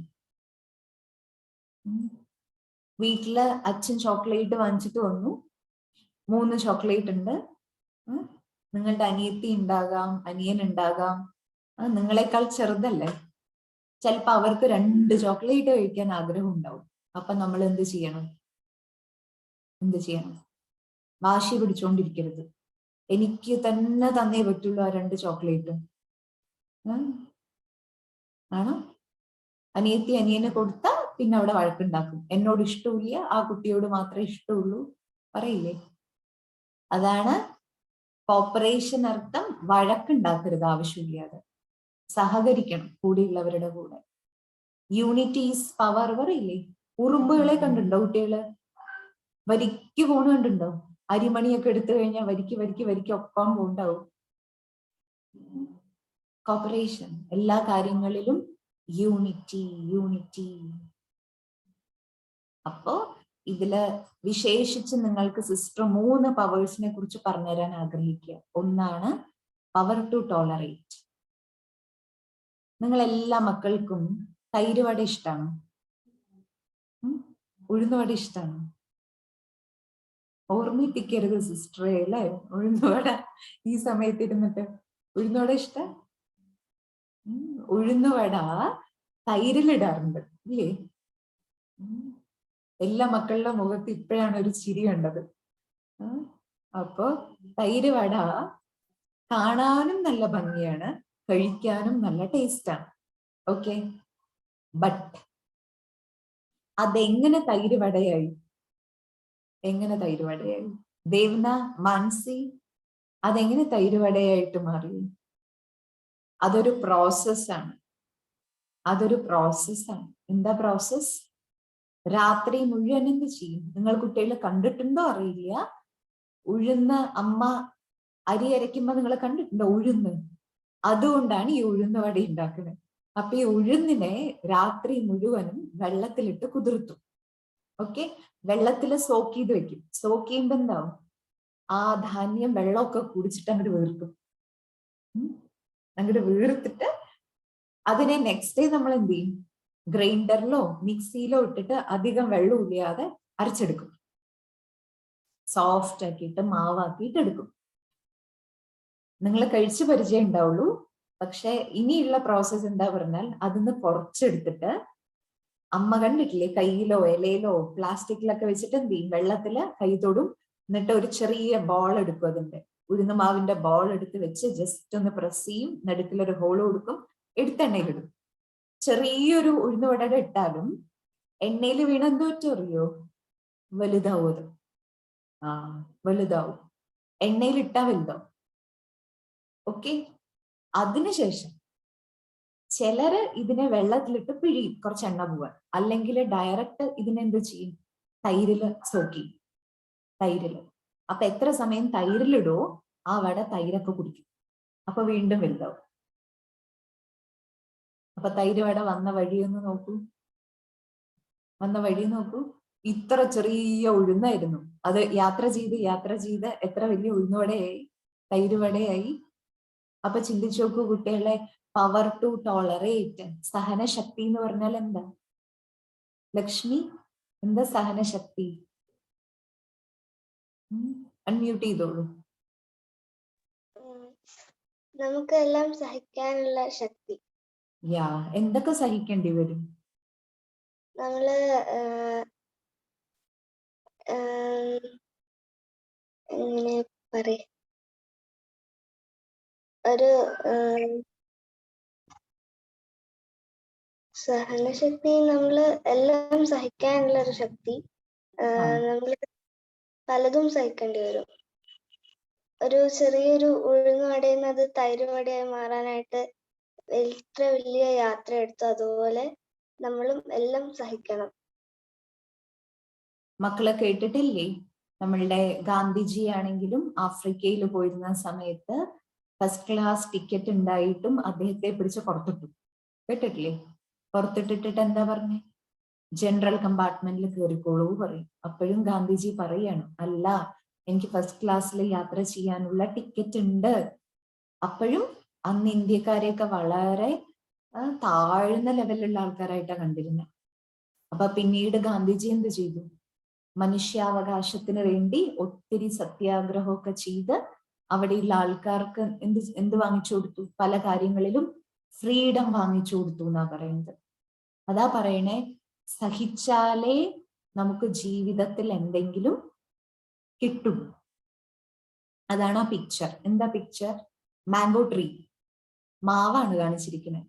വീട്ടില് അച്ഛൻ ചോക്ലേറ്റ് വാങ്ങിച്ചിട്ട് വന്നു, 3 ചോക്ലേറ്റ് ഉണ്ട്. നിങ്ങളുടെ അനിയത്തി ഉണ്ടാകാം, അനിയൻ ഉണ്ടാകാം, നിങ്ങളെക്കാൾ ചെറുതല്ലേ. ചിലപ്പോ അവർക്ക് 2 ചോക്ലേറ്റ് കഴിക്കാൻ ആഗ്രഹം ഉണ്ടാവും. അപ്പൊ നമ്മൾ എന്ത് ചെയ്യണം? വാശി പിടിച്ചോണ്ടിരിക്കരുത്. എനിക്ക് തന്നെ തന്നേ പറ്റുള്ളൂ ആ 2 ചോക്ലേറ്റും. ആണോ? അനിയത്തി അനിയനെ കൊടുത്താ പിന്നെ അവിടെ വഴക്കുണ്ടാക്കും. എന്നോട് ഇഷ്ടമില്ല, ആ കുട്ടിയോട് മാത്രമേ ഇഷ്ടമുള്ളൂ പറയില്ലേ? അതാണ് കോപ്പറേഷൻ. അർത്ഥം വഴക്കുണ്ടാക്കരുത് ആവശ്യമില്ലാതെ. സഹകരിക്കണം കൂടെയുള്ളവരുടെ കൂടെ. യൂണിറ്റി ഈസ് പവർ പറയില്ലേ? ഉറുമ്പുകളെ കണ്ടുണ്ടോ കുട്ടികള്? വരിക്ക് പോണ കണ്ടുണ്ടോ? അരിമണിയൊക്കെ എടുത്തു കഴിഞ്ഞാൽ വരിക്ക് ഒപ്പം പോണ്ടാവും. കോപ്പറേഷൻ, എല്ലാ കാര്യങ്ങളിലും യൂണിറ്റി. അപ്പോ ഇതില് വിശേഷിച്ച് നിങ്ങൾക്ക് സിസ്റ്റർ 3 പവേഴ്സിനെ കുറിച്ച് പറഞ്ഞുതരാൻ ആഗ്രഹിക്കുക. ഒന്നാണ് പവർ ടു ടോളറേറ്റ്. നിങ്ങൾ എല്ലാ മക്കൾക്കും തൈര് വട ഇഷ്ടമാണോ? ഉഴുന്നുവട ഇഷ്ടമാണോ? ഓർമ്മിപ്പിക്കരുത് സിസ്റ്ററെ അല്ലേ? ഉഴുന്നുവട ഈ സമയത്ത് ഇരുന്നിട്ട് ഉഴുന്നുവട ഇഷ്ടം? ഉഴുന്നുവട തൈരിലിടാറുണ്ട് ഇല്ലേ? എല്ലാ മക്കളുടെ മുഖത്ത് ഇപ്പോഴാണ് ഒരു ചിരി കണ്ടത്. അപ്പൊ തൈര് വട കാണാനും നല്ല ഭംഗിയാണ്, കഴിക്കാനും നല്ല ടേസ്റ്റാണ്. ഓക്കെ, ബട്ട് അതെങ്ങനെ തൈര് വടയായി? ദേവ്ന, മാൻസി, അതെങ്ങനെ തൈര് വടയായിട്ട് മാറി? അതൊരു പ്രോസസ്സാണ്. എന്താ പ്രോസസ്? രാത്രി മുഴുവൻ എന്ത് ചെയ്യും? നിങ്ങൾ കുട്ടികളെ കണ്ടിട്ടുണ്ടോ അറിയില്ല. ഉഴുന്ന് അമ്മ അരി അരയ്ക്കുമ്പോ നിങ്ങൾ കണ്ടിട്ടുണ്ടോ? ഉഴുന്ന്. അതുകൊണ്ടാണ് ഈ ഉഴുന്ന് വട ഉണ്ടാക്കുന്നത്. അപ്പൊ ഈ ഉഴുന്നിനെ രാത്രി മുഴുവനും വെള്ളത്തിലിട്ട് കുതിർത്തും. ഓക്കെ, വെള്ളത്തിൽ സോക്ക് ചെയ്ത് വെക്കും. സോക്ക് ചെയ്യുമ്പോ എന്താവും? ആ ധാന്യം വെള്ളമൊക്കെ കുടിച്ചിട്ട് അങ്ങോട്ട് വീർക്കും. വീർത്തിട്ട് അതിനെ നെക്സ്റ്റ് ഡേ നമ്മൾ എന്ത് ചെയ്യും? ഗ്രൈൻഡറിലോ മിക്സിയിലോ ഇട്ടിട്ട് അധികം വെള്ളം ഇല്ലാതെ അരച്ചെടുക്കും. സോഫ്റ്റ് ആക്കിയിട്ട് മാവാക്കിയിട്ട് എടുക്കും. നിങ്ങൾ കഴിച്ച് പരിചയം ഉണ്ടാവുള്ളൂ. പക്ഷെ ഇനിയുള്ള പ്രോസസ്സ് എന്താ പറഞ്ഞാൽ അതിന്ന് കുറച്ചെടുത്തിട്ട് അമ്മ കണ്ടിട്ടില്ലേ, കയ്യിലോ ഇലയിലോ പ്ലാസ്റ്റിക്കിലൊക്കെ വെച്ചിട്ട് എന്ത് ചെയ്യും? വെള്ളത്തില് കൈ തൊടും. എന്നിട്ട് ഒരു ചെറിയ ബോൾ എടുക്കും. അതിന്റെ ഉഴുന്ന മാവിന്റെ ബോൾ എടുത്ത് വെച്ച് ജസ്റ്റ് ഒന്ന് പ്രസ് ചെയ്യും. നടുക്കിലൊരു ഹോൾ കൊടുക്കും. എടുത്ത് എണ്ണയിലിടും. ചെറിയൊരു ഉഴുന്നുവട ഇട്ടാലും എണ്ണയിൽ വീണ എന്തോ അറിയോ? വലുതാവും അത്. വലുതാവും. എണ്ണയിൽ ഇട്ടാ വലുതാവും. ഓക്കെ, അതിനുശേഷം ചിലര് ഇതിനെ വെള്ളത്തിലിട്ട് പിഴിയും കുറച്ച് എണ്ണ പോവാൻ. അല്ലെങ്കിൽ ഡയറക്റ്റ് ഇതിനെന്ത് ചെയ്യും? തൈരില് സോക്ക് ചെയ്യും. തൈരില്. അപ്പൊ എത്ര സമയം തൈരിലിടോ ആ വട തൈരൊക്കെ കുടിക്കും. അപ്പൊ വീണ്ടും വലുതാവും. അപ്പൊ തൈര് വട വന്ന വഴിയൊന്ന് നോക്കൂ. ഇത്ര ചെറിയ ഉഴുന്നായിരുന്നു. അത് യാത്ര ചെയ്ത് എത്ര വലിയ ഉഴുന്നുവടയായി, തൈര് വടയായി. അപ്പൊ ചിന്തിച്ചു നോക്കൂ കുട്ടികളെ, പവർ ടു ടോളറേറ്റ്, സഹനശക്തി എന്ന് പറഞ്ഞാൽ എന്താ? ലക്ഷ്മി, എന്താ സഹനശക്തി? അൺമ്യൂട്ട് ചെയ്തോളൂ. നമുക്കെല്ലാം സഹിക്കാനുള്ള ശക്തി. എന്തൊക്കെ സഹിക്കേണ്ടി വരും? നമ്മള് എങ്ങനെ പറയ ഒരു സഹനശക്തി, നമ്മള് എല്ലാം സഹിക്കാനുള്ള ഒരു ശക്തി. നമ്മള് പലതും സഹിക്കേണ്ടി വരും. ഒരു ചെറിയൊരു ഉഴുന്നുവടയുന്നത് തൈരുവടയായി മാറാനായിട്ട് എത്ര വലിയ യാത്ര എടുത്തു, അതുപോലെ നമ്മളും എല്ലാം സഹിക്കണം. മക്കളെ കേട്ടിട്ടില്ലേ? നമ്മളുടെ ഗാന്ധിജി ആണെങ്കിലും ആഫ്രിക്കയിൽ പോയിരുന്ന സമയത്ത് ഫസ്റ്റ് ക്ലാസ് ടിക്കറ്റ് ഉണ്ടായിട്ടും അദ്ദേഹത്തെ പിടിച്ച് പുറത്തിട്ടു. കേട്ടിട്ടില്ലേ? പുറത്തിട്ടിട്ട് എന്താ പറഞ്ഞേ? ജനറൽ കമ്പാർട്ട്മെന്റിൽ കയറിക്കോളൂ പറയും. അപ്പോഴും ഗാന്ധിജി പറയാണ്, അല്ല, എനിക്ക് ഫസ്റ്റ് ക്ലാസ്സിൽ യാത്ര ചെയ്യാനുള്ള ടിക്കറ്റ് ഉണ്ട്. അപ്പോഴും അന്ന് ഇന്ത്യക്കാരെയൊക്കെ വളരെ താഴ്ന്ന ലെവലിലുള്ള ആൾക്കാരായിട്ടാണ് കണ്ടിരുന്നത്. അപ്പൊ പിന്നീട് ഗാന്ധിജി എന്ത് ചെയ്തു? മനുഷ്യാവകാശത്തിന് വേണ്ടി ഒത്തിരി സത്യാഗ്രഹമൊക്കെ ചെയ്ത് അവിടെയുള്ള ആൾക്കാർക്ക് എന്ത് വാങ്ങിച്ചു കൊടുത്തു? പല കാര്യങ്ങളിലും ഫ്രീഡം വാങ്ങിച്ചു കൊടുത്തു എന്നാ പറയുന്നത്. അതാ പറയണേ, സഹിച്ചാലേ നമുക്ക് ജീവിതത്തിൽ എന്തെങ്കിലും കിട്ടും. അതാണ് ആ പിക്ചർ. എന്താ പിക്ചർ? മാംഗോ ട്രീ, മാവാണ് കാണിച്ചിരിക്കുന്നത്.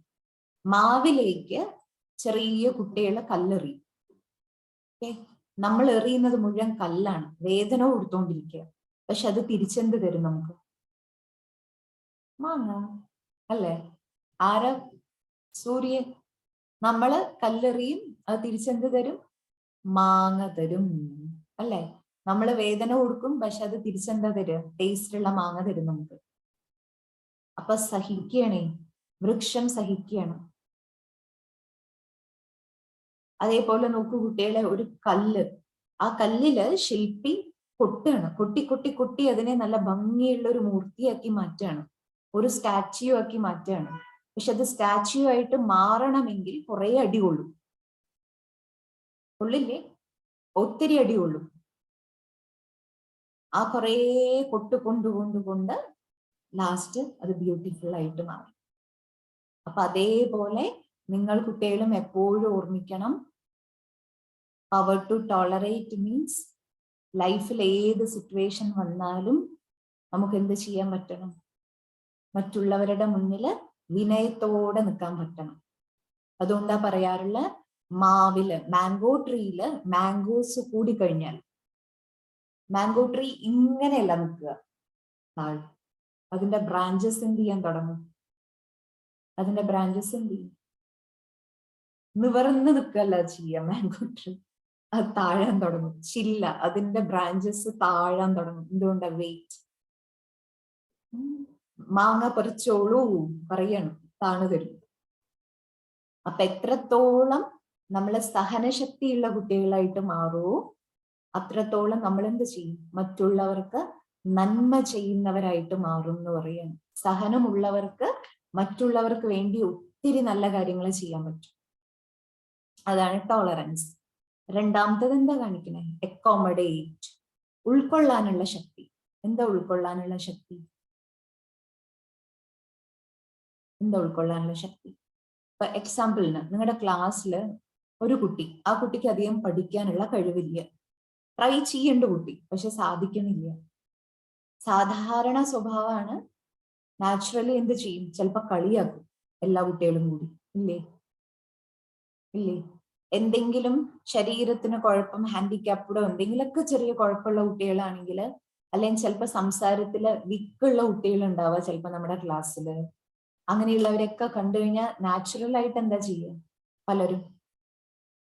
മാവിലേക്ക് ചെറിയ കുട്ടികളെ കല്ലെറിയും. നമ്മൾ എറിയുന്നത് മുഴുവൻ കല്ലാണ്, വേദന കൊടുത്തോണ്ടിരിക്കുക. പക്ഷെ അത് തിരിച്ചെന്ത് തരും നമുക്ക്? മാങ്ങ അല്ലേ? ആരാ? സൂര്യൻ. നമ്മള് കല്ലെറിയും, അത് തിരിച്ചെന്ത് തരും? മാങ്ങ തരും അല്ലേ? നമ്മള് വേദന കൊടുക്കും, പക്ഷെ അത് തിരിച്ചെന്താ തരും? ടേസ്റ്റുള്ള മാങ്ങ തരും നമുക്ക്. അപ്പൊ സഹിക്കണേ, വൃക്ഷം സഹിക്കണം. അതേപോലെ നോക്കൂ കുട്ടികളെ, ഒരു കല്ല്, ആ കല്ലില് ശില്പി കൊട്ടാണ്, കൊട്ടി കൊട്ടി കൊട്ടി അതിനെ നല്ല ഭംഗിയുള്ള ഒരു മൂർത്തിയാക്കി മാറ്റാണ്, ഒരു സ്റ്റാച്യു ആക്കി മാറ്റാണ്. പക്ഷെ അത് സ്റ്റാച്യു ആയിട്ട് മാറണമെങ്കിൽ കുറെ അടി കൊള്ളും. കൊള്ളില്ലേ? ഒത്തിരി അടി കൊള്ളും. ആ കുറേ കൊണ്ടുകൊണ്ട് ലാസ്റ്റ് അത് ബ്യൂട്ടിഫുൾ ആയിട്ട് മാറും. അപ്പൊ അതേപോലെ നിങ്ങൾ കുട്ടികളും എപ്പോഴും ഓർമ്മിക്കണം, പവർ ടു ടോളറേറ്റ് മീൻസ് ലൈഫിൽ ഏത് സിറ്റുവേഷൻ വന്നാലും നമുക്ക് എന്ത് ചെയ്യാൻ പറ്റണം? മറ്റുള്ളവരുടെ മുന്നിൽ വിനയത്തോടെ നിൽക്കാൻ പറ്റണം. അതുകൊണ്ടാ പറയാറുള്ള, മാവില്, മാംഗോ ട്രീയില് മാംഗോസ് കൂടിക്കഴിഞ്ഞാൽ മാംഗോ ട്രീ ഇങ്ങനെയല്ല നിൽക്കുക, അതിന്റെ ബ്രാഞ്ചസ് എന്ത് ചെയ്യാൻ തുടങ്ങും? അതിന്റെ ബ്രാഞ്ചസ് എന്ത് ചെയ്യും? നിവർന്ന് നിൽക്കല്ല ചെയ്യുക മാംഗോ ട്രീ, അത് താഴാൻ തുടങ്ങും. ചില്ല, അതിന്റെ ബ്രാഞ്ചസ് താഴാൻ തുടങ്ങും. എന്തുകൊണ്ടാ? വെയിറ്റ്. മാങ്ങ പറിച്ചോളൂ പറയണം, താണു തരും. അപ്പൊ എത്രത്തോളം നമ്മള് സഹനശക്തിയുള്ള കുട്ടികളായിട്ട് മാറുമോ അത്രത്തോളം നമ്മൾ എന്ത് ചെയ്യും? മറ്റുള്ളവർക്ക് നന്മ ചെയ്യുന്നവരായിട്ട് മാറും എന്ന് പറയാണ്. സഹനമുള്ളവർക്ക് മറ്റുള്ളവർക്ക് വേണ്ടി ഒത്തിരി നല്ല കാര്യങ്ങൾ ചെയ്യാൻ പറ്റും. അതാണ് ടോളറൻസ്. രണ്ടാമത്തത് എന്താ കാണിക്കണേ? അക്കോമഡേറ്റ്, ഉൾക്കൊള്ളാനുള്ള ശക്തി. എന്താ ഉൾക്കൊള്ളാനുള്ള ശക്തി? എന്താ ഉൾക്കൊള്ളാനുള്ള ശക്തി? ഇപ്പൊ എക്സാമ്പിളിന്, നിങ്ങളുടെ ക്ലാസ്സിൽ ഒരു കുട്ടി, ആ കുട്ടിക്ക് അധികം പഠിക്കാനുള്ള കഴിവില്ല, ട്രൈ ചെയ്യേണ്ട കുട്ടി, പക്ഷെ സാധിക്കണില്ല. സാധാരണ സ്വഭാവമാണ്. നാച്ചുറലി എന്ത് ചെയ്യും? ചിലപ്പോ കളിയാക്കും എല്ലാ കുട്ടികളും കൂടി, ഇല്ലേ? ഇല്ലേ? എന്തെങ്കിലും ശരീരത്തിന് കുഴപ്പം, ഹാൻഡിക്യാപ്ഡോ എന്തെങ്കിലുമൊക്കെ ചെറിയ കുഴപ്പമുള്ള കുട്ടികളാണെങ്കിൽ, അല്ലെങ്കിൽ ചിലപ്പോൾ സംസാരത്തില് വിക്കുള്ള കുട്ടികൾ ഉണ്ടാവുക ചിലപ്പോൾ നമ്മുടെ ക്ലാസ്സില്. അങ്ങനെയുള്ളവരൊക്കെ കണ്ടു കഴിഞ്ഞാൽ നാച്ചുറൽ ആയിട്ട് എന്താ ചെയ്യുക? പലരും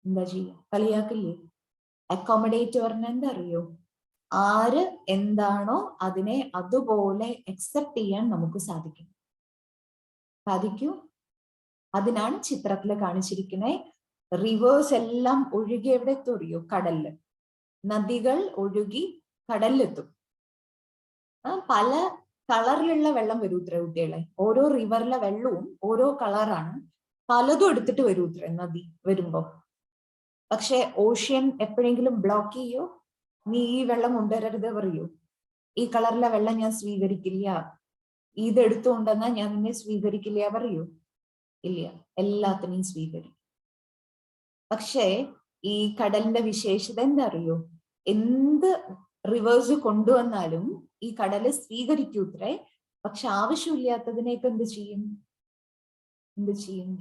എന്താ ചെയ്യുക? കളിയാക്കില്ലേ? അക്കോമഡേറ്റ് പറഞ്ഞാൽ എന്താ അറിയോ? ആര് എന്താണോ അതിനെ അതുപോലെ അക്സെപ്റ്റ് ചെയ്യാൻ നമുക്ക് സാധിക്കും. അതിനാണ് ചിത്രത്തിൽ കാണിച്ചിരിക്കുന്നത്. റിവേഴ്സ് എല്ലാം ഒഴുകി എവിടെ എത്തുറിയോ? കടലില്. നദികൾ ഒഴുകി കടലിലെത്തും. പല കളറിലുള്ള വെള്ളം വരൂ ഇത്ര കുട്ടികളെ. ഓരോ റിവറിലെ വെള്ളവും ഓരോ കളറാണ്, പലതും എടുത്തിട്ട് വരൂ ഇത്ര നദി വരുമ്പോ. പക്ഷെ ഓഷ്യൻ എപ്പോഴെങ്കിലും ബ്ലോക്ക് ചെയ്യോ? നീ ഈ വെള്ളം കൊണ്ടുവരരുത് പറയൂ? ഈ കളറിലെ വെള്ളം ഞാൻ സ്വീകരിക്കില്ല, ഇത് എടുത്തുകൊണ്ടെന്നാ ഞാൻ നിന്നെ സ്വീകരിക്കില്ല പറയൂ? ഇല്ല, എല്ലാത്തിനെയും സ്വീകരിക്കും. പക്ഷേ ഈ കടലിന്റെ വിശേഷത എന്താ അറിയോ? എന്ത് റിവേഴ്സ് കൊണ്ടുവന്നാലും ഈ കടല് സ്വീകരിക്കൂത്രേ. പക്ഷെ ആവശ്യമില്ലാത്തതിനേക്ക് എന്ത് ചെയ്യും?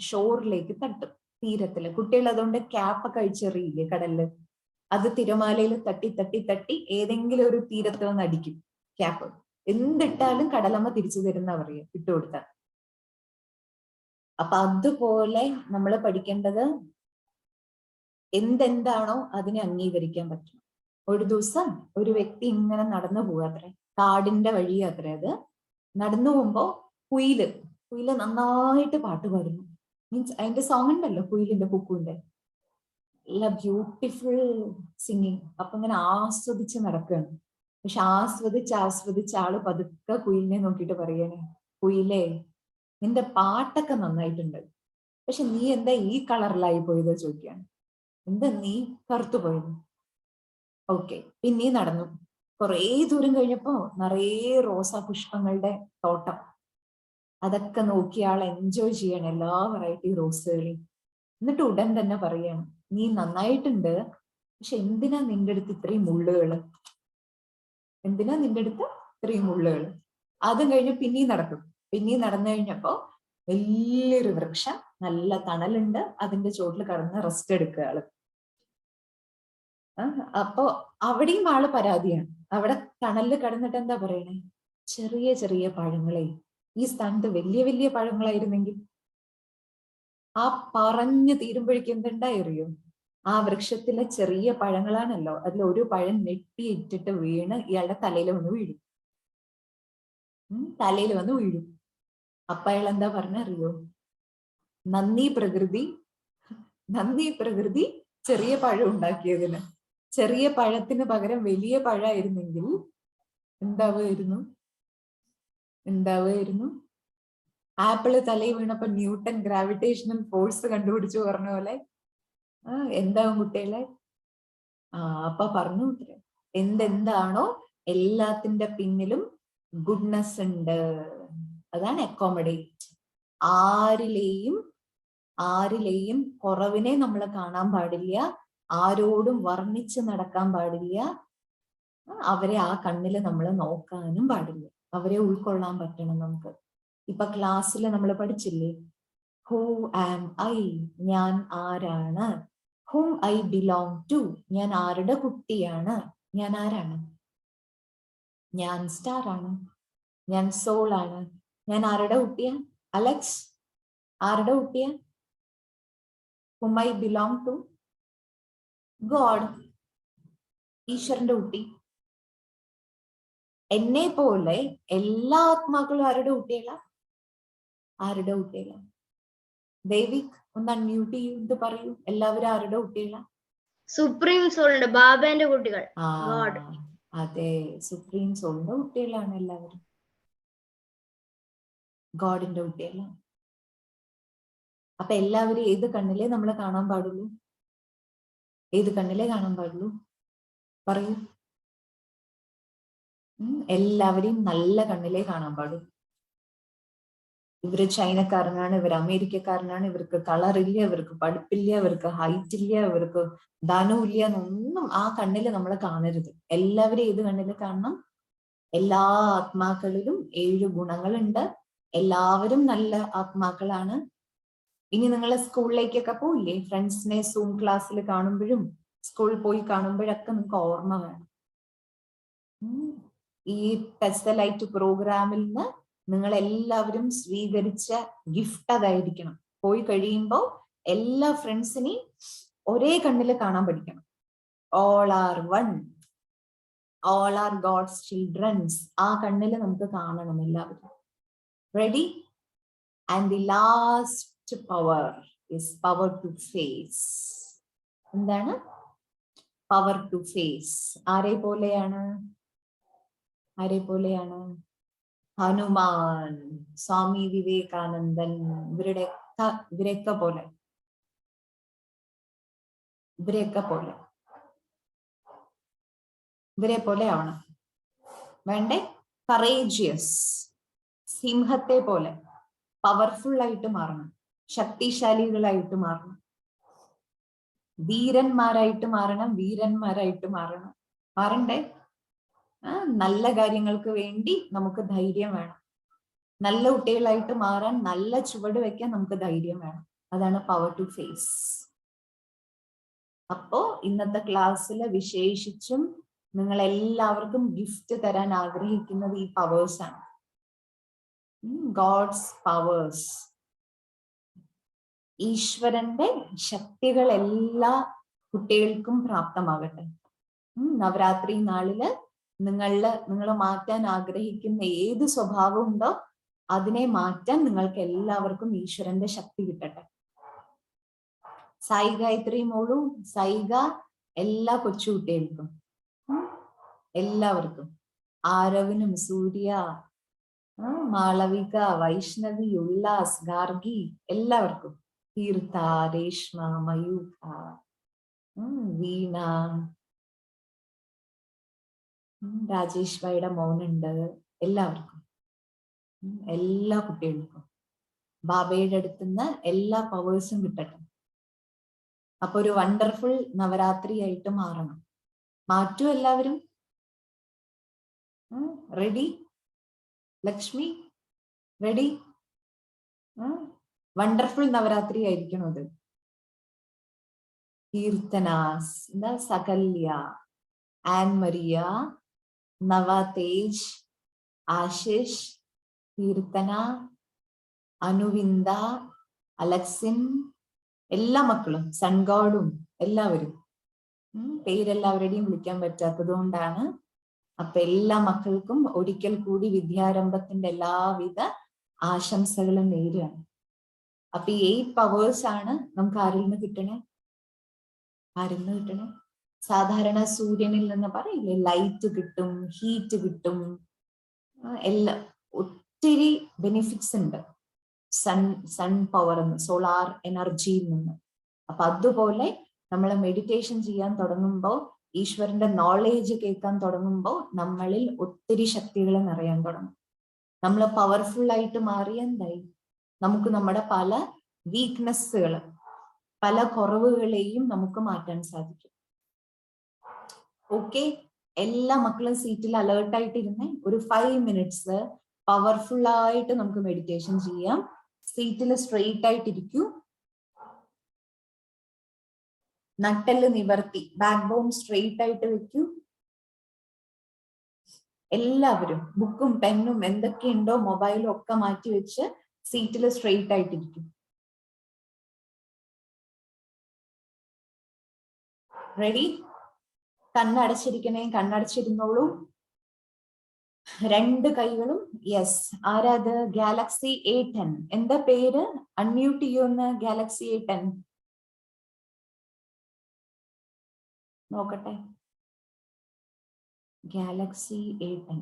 ഷോറിലേക്ക് തട്ടും, തീരത്തില്. കുട്ടികൾ അതുകൊണ്ട് ക്യാപ്പൊക്കെ അഴിച്ചെറിയില്ലേ കടലില്? അത് തിരമാലയിൽ തട്ടി തട്ടി തട്ടി ഏതെങ്കിലും ഒരു തീരത്ത് വന്ന് അടിക്കും ക്യാപ്പ്. എന്തിട്ടാലും കടലമ്മ തിരിച്ചു തരുന്ന പറയുക, ഇട്ടുകൊടുത്താൽ. അപ്പൊ അതുപോലെ നമ്മൾ പഠിക്കേണ്ടത് എന്തെന്താണോ അതിനെ അംഗീകരിക്കാൻ പറ്റണം. ഒരു ദിവസം ഒരു വ്യക്തി ഇങ്ങനെ നടന്നു പോവാത്രേ, കാടിന്റെ വഴിയാത്രേ അത്. നടന്നു പോകുമ്പോ കുയില് നന്നായിട്ട് പാട്ട് പാടുന്നു. മീൻസ് അതിന്റെ സോങ് ഉണ്ടല്ലോ, കുയിലിന്റെ കുക്കുവിന്റെ, നല്ല ബ്യൂട്ടിഫുൾ സിംഗിങ്. അപ്പൊ ഇങ്ങനെ ആസ്വദിച്ച് നടക്കുകയാണ്. പക്ഷെ ആസ്വദിച്ച് ആള് പതുക്കെ കുയിലിനെ നോക്കിയിട്ട് പറയണേ, കുയിലേ, നിന്റെ പാട്ടൊക്കെ നന്നായിട്ടുണ്ട്, പക്ഷെ നീ എന്താ ഈ കളറിലായി പോയത് ചോദിക്കുകയാണ്. എന്താ നീ കറുത്തു പോയത്? ഓക്കെ, പിന്നെ നടന്നു. കുറേ ദൂരം കഴിഞ്ഞപ്പോ നിറയെ റോസാ പുഷ്പങ്ങളുടെ തോട്ടം. അതൊക്കെ നോക്കി ആൾ എൻജോയ് ചെയ്യണം എല്ലാ വെറൈറ്റി റോസുകളെയും. എന്നിട്ട് ഉടൻ തന്നെ പറയാണ്, നീ നന്നായിട്ടുണ്ട്, പക്ഷെ എന്തിനാ നിന്റെ അടുത്ത് ഇത്രയും മുള്ളുകള്? അതും കഴിഞ്ഞ് പിന്നെയും നടന്നു കഴിഞ്ഞപ്പോ വലിയൊരു വൃക്ഷം, നല്ല തണലുണ്ട്, അതിന്റെ ചോട്ടിൽ കടന്ന് റെസ്റ്റ് എടുക്കുക ആള്. അപ്പോ അവിടെയും ആള് പരാതിയാണ്. അവിടെ തണലിൽ കിടന്നിട്ട് എന്താ പറയണേ? ചെറിയ ചെറിയ പഴങ്ങളെ, ഈ സ്ഥാനത്ത് വലിയ വലിയ പഴങ്ങളായിരുന്നെങ്കിൽ. ആ പറഞ്ഞു തീരുമ്പോഴേക്കും എന്തുണ്ടായി അറിയോ? ആ വൃക്ഷത്തിലെ ചെറിയ പഴങ്ങളാണല്ലോ, അതിൽ ഒരു പഴം നെട്ടിയിട്ടിട്ട് വീണ് ഇയാളുടെ തലയിൽ വന്ന് വീഴും. അപ്പൊ അയാൾ എന്താ പറഞ്ഞറിയോ? നന്ദി പ്രകൃതി ചെറിയ പഴം ഉണ്ടാക്കിയതിന്. ചെറിയ പഴത്തിന് പകരം വലിയ പഴമായിരുന്നെങ്കിൽ എന്താവുമായിരുന്നു? ആപ്പിള് തലയിൽ വീണപ്പോ ന്യൂട്ടൺ ഗ്രാവിറ്റേഷണൽ ഫോഴ്സ് കണ്ടുപിടിച്ചു പറഞ്ഞ പോലെ എന്താവും കുട്ടികളെ? അപ്പൊ പറഞ്ഞു, എന്തെന്താണോ എല്ലാത്തിന്റെ പിന്നിലും ഗുഡ്നെസ് ഉണ്ട്. അതാണ് അക്കോമഡേറ്റ്. ആരിലെയും കുറവിനെ നമ്മൾ കാണാൻ പാടില്ല, ആരോടും വർണ്ണിച്ച് നടക്കാൻ പാടില്ല, അവരെ ആ കണ്ണില് നമ്മൾ നോക്കാനും പാടില്ല, അവരെ ഉൾക്കൊള്ളാൻ പറ്റണം നമുക്ക്. ഇപ്പൊ ക്ലാസ്സിൽ നമ്മൾ പഠിച്ചില്ലേ, ഹൂ ആം ഐ, ഞാൻ ആരാണ്? ഹൂം ഐ ബിലോങ് ടു, ഞാൻ ആരുടെ കുട്ടിയാണ്? ഞാൻ ആരാണ്? ഞാൻ സ്റ്റാർ ആണ്, ഞാൻ സോൾ ആണ്. ഞാൻ ആരുടെ കുട്ടിയാ? അലക്സ് ആരുടെ കുട്ടിയാ? Whom I belong to? God, ഈശ്വരന്റെ കുട്ടി. എന്നെ പോലെ എല്ലാ ആത്മാക്കളും ആരുടെ കുട്ടികളാ? ദേവിക് ഒന്ന് അൺമ്യൂട്ട് ചെയ്യൂ, ഇത് പറയൂ, എല്ലാവരും ആരുടെ കുട്ടികളാ? സുപ്രീം സോളിന്റെ, ബാബേന്റെ കുട്ടികൾ. അതെ, സുപ്രീം സോളിന്റെ കുട്ടികളാണ് എല്ലാവരും, ഗോഡിന്റെ കുട്ടികളാണ്. അപ്പൊ എല്ലാവരും ഏത് കണ്ണിലേ നമ്മൾ കാണാൻ പാടുള്ളൂ? പറയൂ. എല്ലാവരെയും നല്ല കണ്ണിലേ കാണാൻ പാടുള്ളൂ. ഇവര് ചൈനക്കാരനാണ്, ഇവർ അമേരിക്കക്കാരനാണ്, ഇവർക്ക് കളറില്ല, ഇവർക്ക് പഠിപ്പില്ല, ഇവർക്ക് ഹൈറ്റ് ഇല്ല, ഇവർക്ക് ധനമില്ല എന്നൊന്നും ആ കണ്ണില് നമ്മൾ കാണരുത്. എല്ലാവരും ഏത് കണ്ണില് കാണണം? എല്ലാ ആത്മാക്കളിലും 7 ഗുണങ്ങളുണ്ട്, എല്ലാവരും നല്ല ആത്മാക്കളാണ്. ഇനി നിങ്ങൾ സ്കൂളിലേക്കൊക്കെ പോയില്ലേ, ഫ്രണ്ട്സിനെ സൂം ക്ലാസ്സിൽ കാണുമ്പോഴും സ്കൂളിൽ പോയി കാണുമ്പോഴൊക്കെ നിങ്ങൾക്ക് ഓർമ്മ വേണം, ഈ ടെസ്റ്റലൈറ്റ് പ്രോഗ്രാമിൽ നിന്ന് നിങ്ങൾ എല്ലാവരും സ്വീകരിച്ച ഗിഫ്റ്റ് അതായിരിക്കണം. പോയി കഴിയുമ്പോൾ എല്ലാ ഫ്രണ്ട്സിനെയും ഒരേ കണ്ണില് കാണാൻ പഠിക്കണം. All are one, all are God's childrens, ആ കണ്ണില് നമുക്ക് കാണണം എല്ലാവരും. Ready? And the last power is power to face. എന്താണ് പവർ ടു ഫേസ്? ആരെ പോലെയാണ്? ഹനുമാൻ, സ്വാമി വിവേകാനന്ദൻ, ഇവരെയൊക്കെ പോലെ ആവണം. വേണ്ടേ? കറേജിയസ്, സിംഹത്തെ പോലെ പവർഫുൾ ആയിട്ട് മാറണം, ശക്തിശാലികളായിട്ട് മാറണം. ധീരന്മാരായിട്ട് മാറണം, വീരന്മാരായിട്ട് മാറണം. മാറണ്ടേ? നല്ല കാര്യങ്ങൾക്ക് വേണ്ടി നമുക്ക് ധൈര്യം വേണം. നല്ല കുട്ടികളായിട്ട് മാറാൻ, നല്ല ചുവട് വെക്കാൻ നമുക്ക് ധൈര്യം വേണം. അതാണ് പവർ ടു ഫേസ്. അപ്പോ ഇന്നത്തെ ക്ലാസ്സിൽ വിശേഷിച്ചും നിങ്ങൾ എല്ലാവർക്കും ഗിഫ്റ്റ് തരാൻ ആഗ്രഹിക്കുന്നത് ഈ പവേഴ്സ് ആണ്. God's powers. ഈശ്വരന്റെ ശക്തികൾ എല്ലാ കുട്ടികൾക്കും പ്രാപ്തമാകട്ടെ. നവരാത്രി നാളില് നിങ്ങൾ മാറ്റാൻ ആഗ്രഹിക്കുന്ന ഏത് സ്വഭാവം ഉണ്ടോ അതിനെ മാറ്റാൻ നിങ്ങൾക്ക് എല്ലാവർക്കും ഈശ്വരന്റെ ശക്തി കിട്ടട്ടെ. സായി ഗായത്രി മോളും സൈഗ എല്ലാ കൊച്ചുകുട്ടികൾക്കും, എല്ലാവർക്കും, ആരവിനും, സൂര്യ, മാളവിക, വൈഷ്ണവി, ഉല്ലാസ്, ഗാർഗി, എല്ലാവർക്കും, തീർത്ഥ, രേഷ്മ, മയൂഖ, വീണ, രാജേഷ് ഭായിയുടെ മോനുണ്ട്, എല്ലാവർക്കും, എല്ലാ കുട്ടികൾക്കും ബാബയുടെ അടുത്തുനിന്ന് എല്ലാ പവേഴ്സും കിട്ടട്ടെ. അപ്പൊ ഒരു വണ്ടർഫുൾ നവരാത്രി ആയിട്ട് മാറണം. മാറ്റൂ എല്ലാവരും. Ready? Lakshmi ready? Wonderful Navratri ആയിരിക്കണം അത്. കീർത്തനാസ്, സകല്യ, ആൻ മരിയ, നവ തേജ്, ആശിഷ്, കീർത്തന, അനുവിന്ദ, അലക്സിൻ, എല്ലാ മക്കളും, സൺഗോഡും എല്ലാവരും. പേരെല്ലാവരുടെയും വിളിക്കാൻ പറ്റാത്തത് കൊണ്ടാണ്. അപ്പൊ എല്ലാ മക്കൾക്കും ഒരിക്കൽ കൂടി വിദ്യാരംഭത്തിന്റെ എല്ലാവിധ ആശംസകളും നേരുകയാണ്. അപ്പൊ ഈ 8 പവേഴ്സ് ആണ് നമുക്ക് ആരിൽ നിന്ന് കിട്ടണേ? ആരിൽ നിന്ന് കിട്ടണേ? സാധാരണ സൂര്യനിൽ നിന്ന് പറയില്ലേ, ലൈറ്റ് കിട്ടും, ഹീറ്റ് കിട്ടും, എല്ലാം ഒത്തിരി ബെനിഫിറ്റ്സ് ഉണ്ട് സൺ പവർ, സോളാർ എനർജിയിൽ നിന്ന്. അപ്പൊ അതുപോലെ നമ്മൾ മെഡിറ്റേഷൻ ചെയ്യാൻ തുടങ്ങുമ്പോൾ, ഈശ്വരന്റെ നോളേജ് കേൾക്കാൻ തുടങ്ങുമ്പോൾ നമ്മളിൽ ഒത്തിരി ശക്തികൾ നിറയാൻ തുടങ്ങും. നമ്മൾ പവർഫുൾ ആയിട്ട് മാറിയ എന്തായി? നമുക്ക് നമ്മുടെ പല വീക്ക്നെസ്സുകൾ, പല കുറവുകളെയും നമുക്ക് മാറ്റാൻ സാധിക്കും. ഓക്കെ, എല്ലാ മക്കളും സീറ്റിൽ അലേർട്ടായിട്ടിരുന്നേ. ഒരു 5 മിനിറ്റ്സ് പവർഫുൾ ആയിട്ട് നമുക്ക് മെഡിറ്റേഷൻ ചെയ്യാം. സീറ്റിൽ സ്ട്രെയിറ്റ് ആയിട്ടിരിക്കൂ. നട്ടെല്ല് നിവർത്തി, ബാക്ക് ബോൺ സ്ട്രെയിറ്റ് ആയിട്ട് വെക്കൂ. എല്ലാവരും ബുക്കും പെന്നും എന്തൊക്കെയുണ്ടോ മൊബൈലും ഒക്കെ മാറ്റി വെച്ച് സീറ്റിൽ സ്ട്രെയിറ്റ് ആയിട്ടിരിക്കും. റെഡി? കണ്ണടച്ചിരിക്കണേ, കണ്ണടച്ചിരുന്നോളൂ. 2 കൈകളും. യെസ്, ആരാത്? Galaxy A10. എന്താ പേര്? അൺമ്യൂട്ട് ചെയ്യുമെന്ന്. ഗാലക്സി A10 നോക്കട്ടെ. ഗാലക്സി A10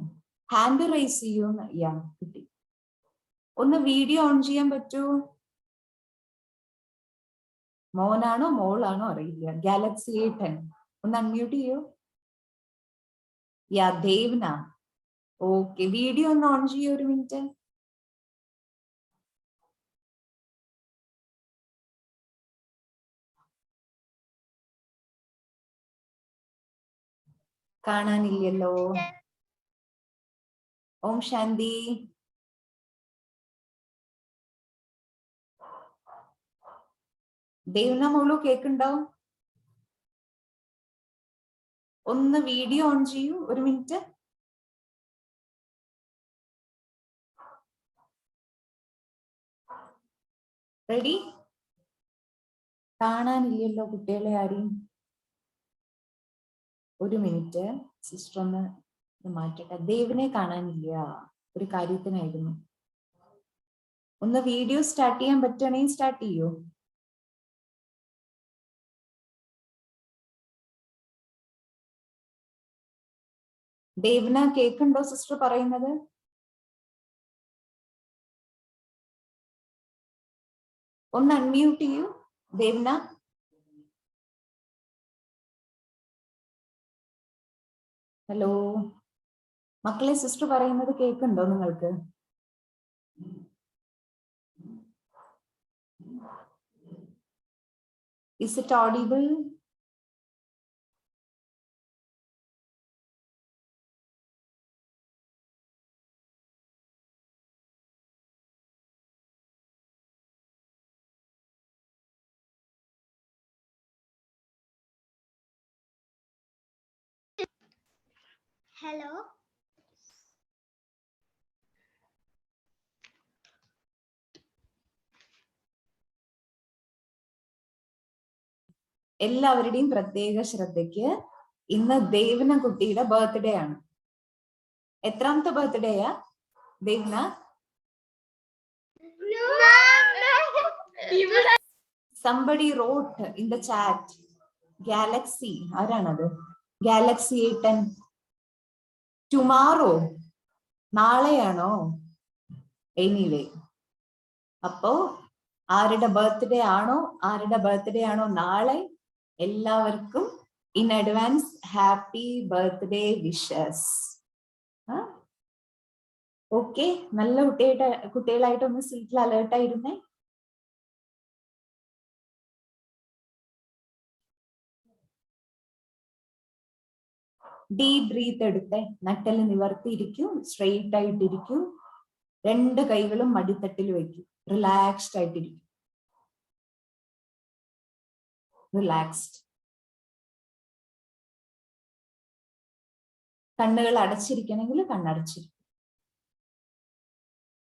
ഹാൻഡ് റൈസ് ചെയ്യുമെന്ന്. യാ, കിട്ടി. ഒന്ന് വീഡിയോ ഓൺ ചെയ്യാൻ പറ്റൂ? മോനാണോ മോളാണോ അറിയില്ല. ഗാലക്സി A10 ഒന്ന് അൺമ്യൂട്ട് ചെയ്യൂ. യാ, ദേവ്ന. ഓക്കെ, വീഡിയോ ഒന്ന് ഓൺ ചെയ്യൂ, 1 മിനിറ്റ്. കാണാനില്ലല്ലോ. ഓം ശാന്തി. ദേവ്ന മോളു കേക്കുണ്ടോ? ഒന്ന് വീഡിയോ ഓൺ ചെയ്യൂ, 1 മിനിറ്റ്. റെഡി? കാണാനില്ലല്ലോ കുട്ടികളെ ആരെയും. 1 മിനിറ്റ്, സിസ്റ്റർ ഒന്ന് മാറ്റട്ടെ. ദേവിനെ കാണാനില്ല, ഒരു കാര്യത്തിനായിരുന്നു. ഒന്ന് വീഡിയോ സ്റ്റാർട്ട് ചെയ്യാൻ പറ്റുകയാണെങ്കിൽ സ്റ്റാർട്ട് ചെയ്യൂ. ദേവന കേക്കുണ്ടോ സിസ്റ്റർ പറയുന്നത്? ഒന്ന് അൺമ്യൂട്ട് ചെയ്യൂ ദേവന. ഹലോ മക്കളെ, സിസ്റ്റർ പറയുന്നത് കേക്കുണ്ടോ നിങ്ങൾക്ക്? Is it audible? Hello. എല്ലാവരുടെയും പ്രത്യേക ശ്രദ്ധയ്ക്ക് ഇന്ന് ദേവന കുട്ടിയുടെ ബർത്ത്ഡേ ആണ്. എത്രാമത്തെ ബർത്ത്ഡേയാ Devana? Somebody wrote in the chat Galaxy. ആരാണത്? Galaxy A10. Tomorrow. നാളെയാണോ? എനിവേ, അപ്പോ ആരുടെ ബർത്ത്ഡേ ആണോ നാളെ, എല്ലാവർക്കും in advance happy birthday wishes. Okay, നല്ല കുട്ടികളായിട്ട് ഒന്ന് സീറ്റിൽ അലേർട്ടായിരുന്നേ. ഡീപ് ബ്രീത്ത് എടുത്തേ, നട്ടല് നിവർത്തിയിരിക്കൂ, സ്ട്രെയിറ്റ് ആയിട്ടിരിക്കൂ, രണ്ട് കൈകളും മടിത്തട്ടിൽ വെക്കൂ, റിലാക്സ്ഡ് ആയിട്ടിരിക്കും. റിലാക്സ്ഡ്. കണ്ണുകൾ അടച്ചിരിക്കണമെങ്കിൽ കണ്ണടച്ചിരിക്കും.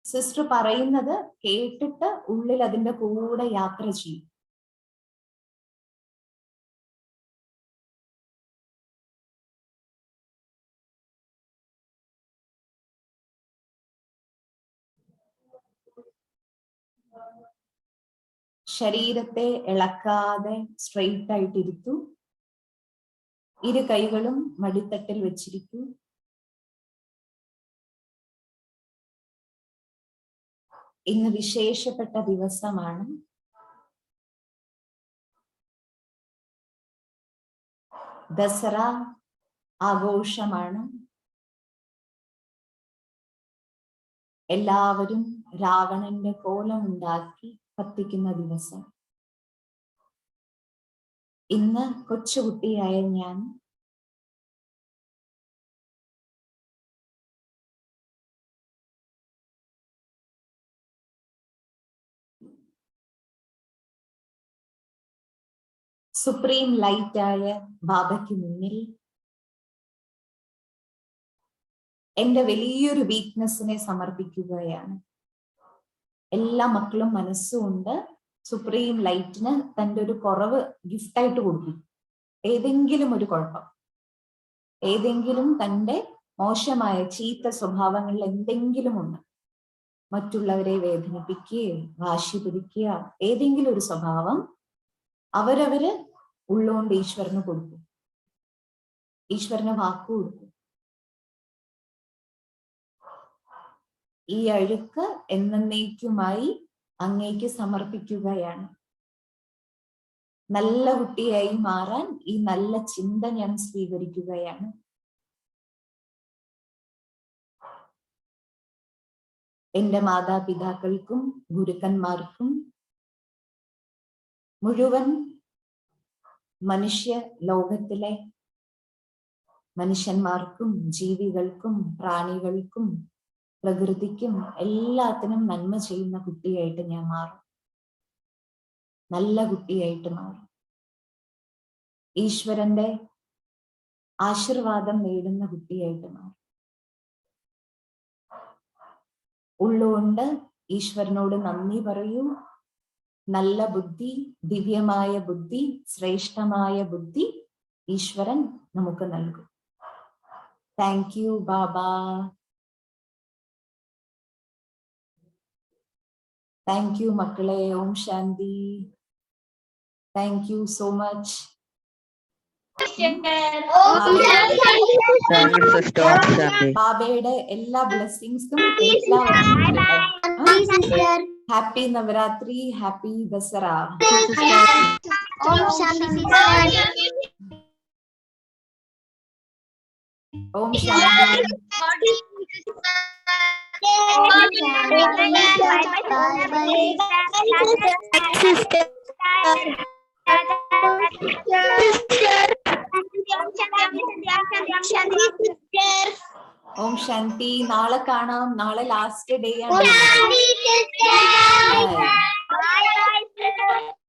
സിസ്റ്റർ പറയുന്നത് കേട്ടിട്ട് ഉള്ളിൽ അതിന്റെ കൂടെ യാത്ര ചെയ്യും. ശരീരത്തെ ഇളക്കാതെ സ്ട്രെയിറ്റ് ആയിട്ടിരുത്തു. ഇരു കൈകളും മടിത്തട്ടിൽ വെച്ചിരിക്കൂ. ഇന്ന് വിശേഷപ്പെട്ട ദിവസമാണ്. ദസറ ആഘോഷമാണ്. എല്ലാവരും രാവണന്റെ കോലം ഉണ്ടാക്കി കത്തിക്കുന്ന ദിവസം. ഇന്ന് കൊച്ചുകുട്ടിയായ ഞാൻ സുപ്രീം ലൈറ്റായ ബാബയ്ക്ക് മുന്നിൽ എന്റെ വലിയൊരു വീക്ക്നെസ്സിനെ സമർപ്പിക്കുകയാണ്. എല്ലാ മക്കളും മനസ്സുകൊണ്ട് സുപ്രീം ലൈറ്റിന് തൻ്റെ ഒരു കുറവ് ഗിഫ്റ്റായിട്ട് കൊടുക്കും. ഏതെങ്കിലും ഒരു കുഴപ്പം, ഏതെങ്കിലും തൻ്റെ മോശമായ ചീത്ത സ്വഭാവങ്ങളിൽ എന്തെങ്കിലും ഉണ്ട്, മറ്റുള്ളവരെ വേദനിപ്പിക്കുകയോ വാശി പിടിക്കുക, ഏതെങ്കിലും ഒരു സ്വഭാവം അവരവര് ഉള്ളുകൊണ്ട് ഈശ്വരന് കൊടുക്കും, ഈശ്വരന് വാക്കു കൊടുക്കും. ഈ അഴുക്ക് എന്നേക്കുമായി അങ്ങേക്ക് സമർപ്പിക്കുകയാണ്. നല്ല കുട്ടിയായി മാറാൻ ഈ നല്ല ചിന്ത ഞാൻ സ്വീകരിക്കുകയാണ്. എന്റെ മാതാപിതാക്കൾക്കും ഗുരുക്കന്മാർക്കും മുഴുവൻ മനുഷ്യ ലോകത്തിലെ മനുഷ്യന്മാർക്കും ജീവികൾക്കും പ്രാണികൾക്കും പ്രകൃതിക്കും എല്ലാത്തിനും നന്മ ചെയ്യുന്ന കുട്ടിയായിട്ട് ഞാൻ മാറും. നല്ല കുട്ടിയായിട്ട് മാറും. ഈശ്വരന്റെ ആശീർവാദം നേടുന്ന കുട്ടിയായിട്ട് മാറും. ഉള്ളുകൊണ്ട് ഈശ്വരനോട് നന്ദി പറയൂ. നല്ല ബുദ്ധി, ദിവ്യമായ ബുദ്ധി, ശ്രേഷ്ഠമായ ബുദ്ധി ഈശ്വരൻ നമുക്ക് നൽകും. Thank you Baba. Thank you മക്കളെ. Om Shanti. Thank you so much. ബാബയുടെ എല്ലാ ബ്ലെസ്സിങ്സും എല്ലാവർക്കും. Happy Navratri, happy Dussehra. ഓം ശാന്തി. ഓം ശാന്തി. നാളെ കാണാം. നാളെ ലാസ്റ്റ് ഡേ ആണ്. Bye.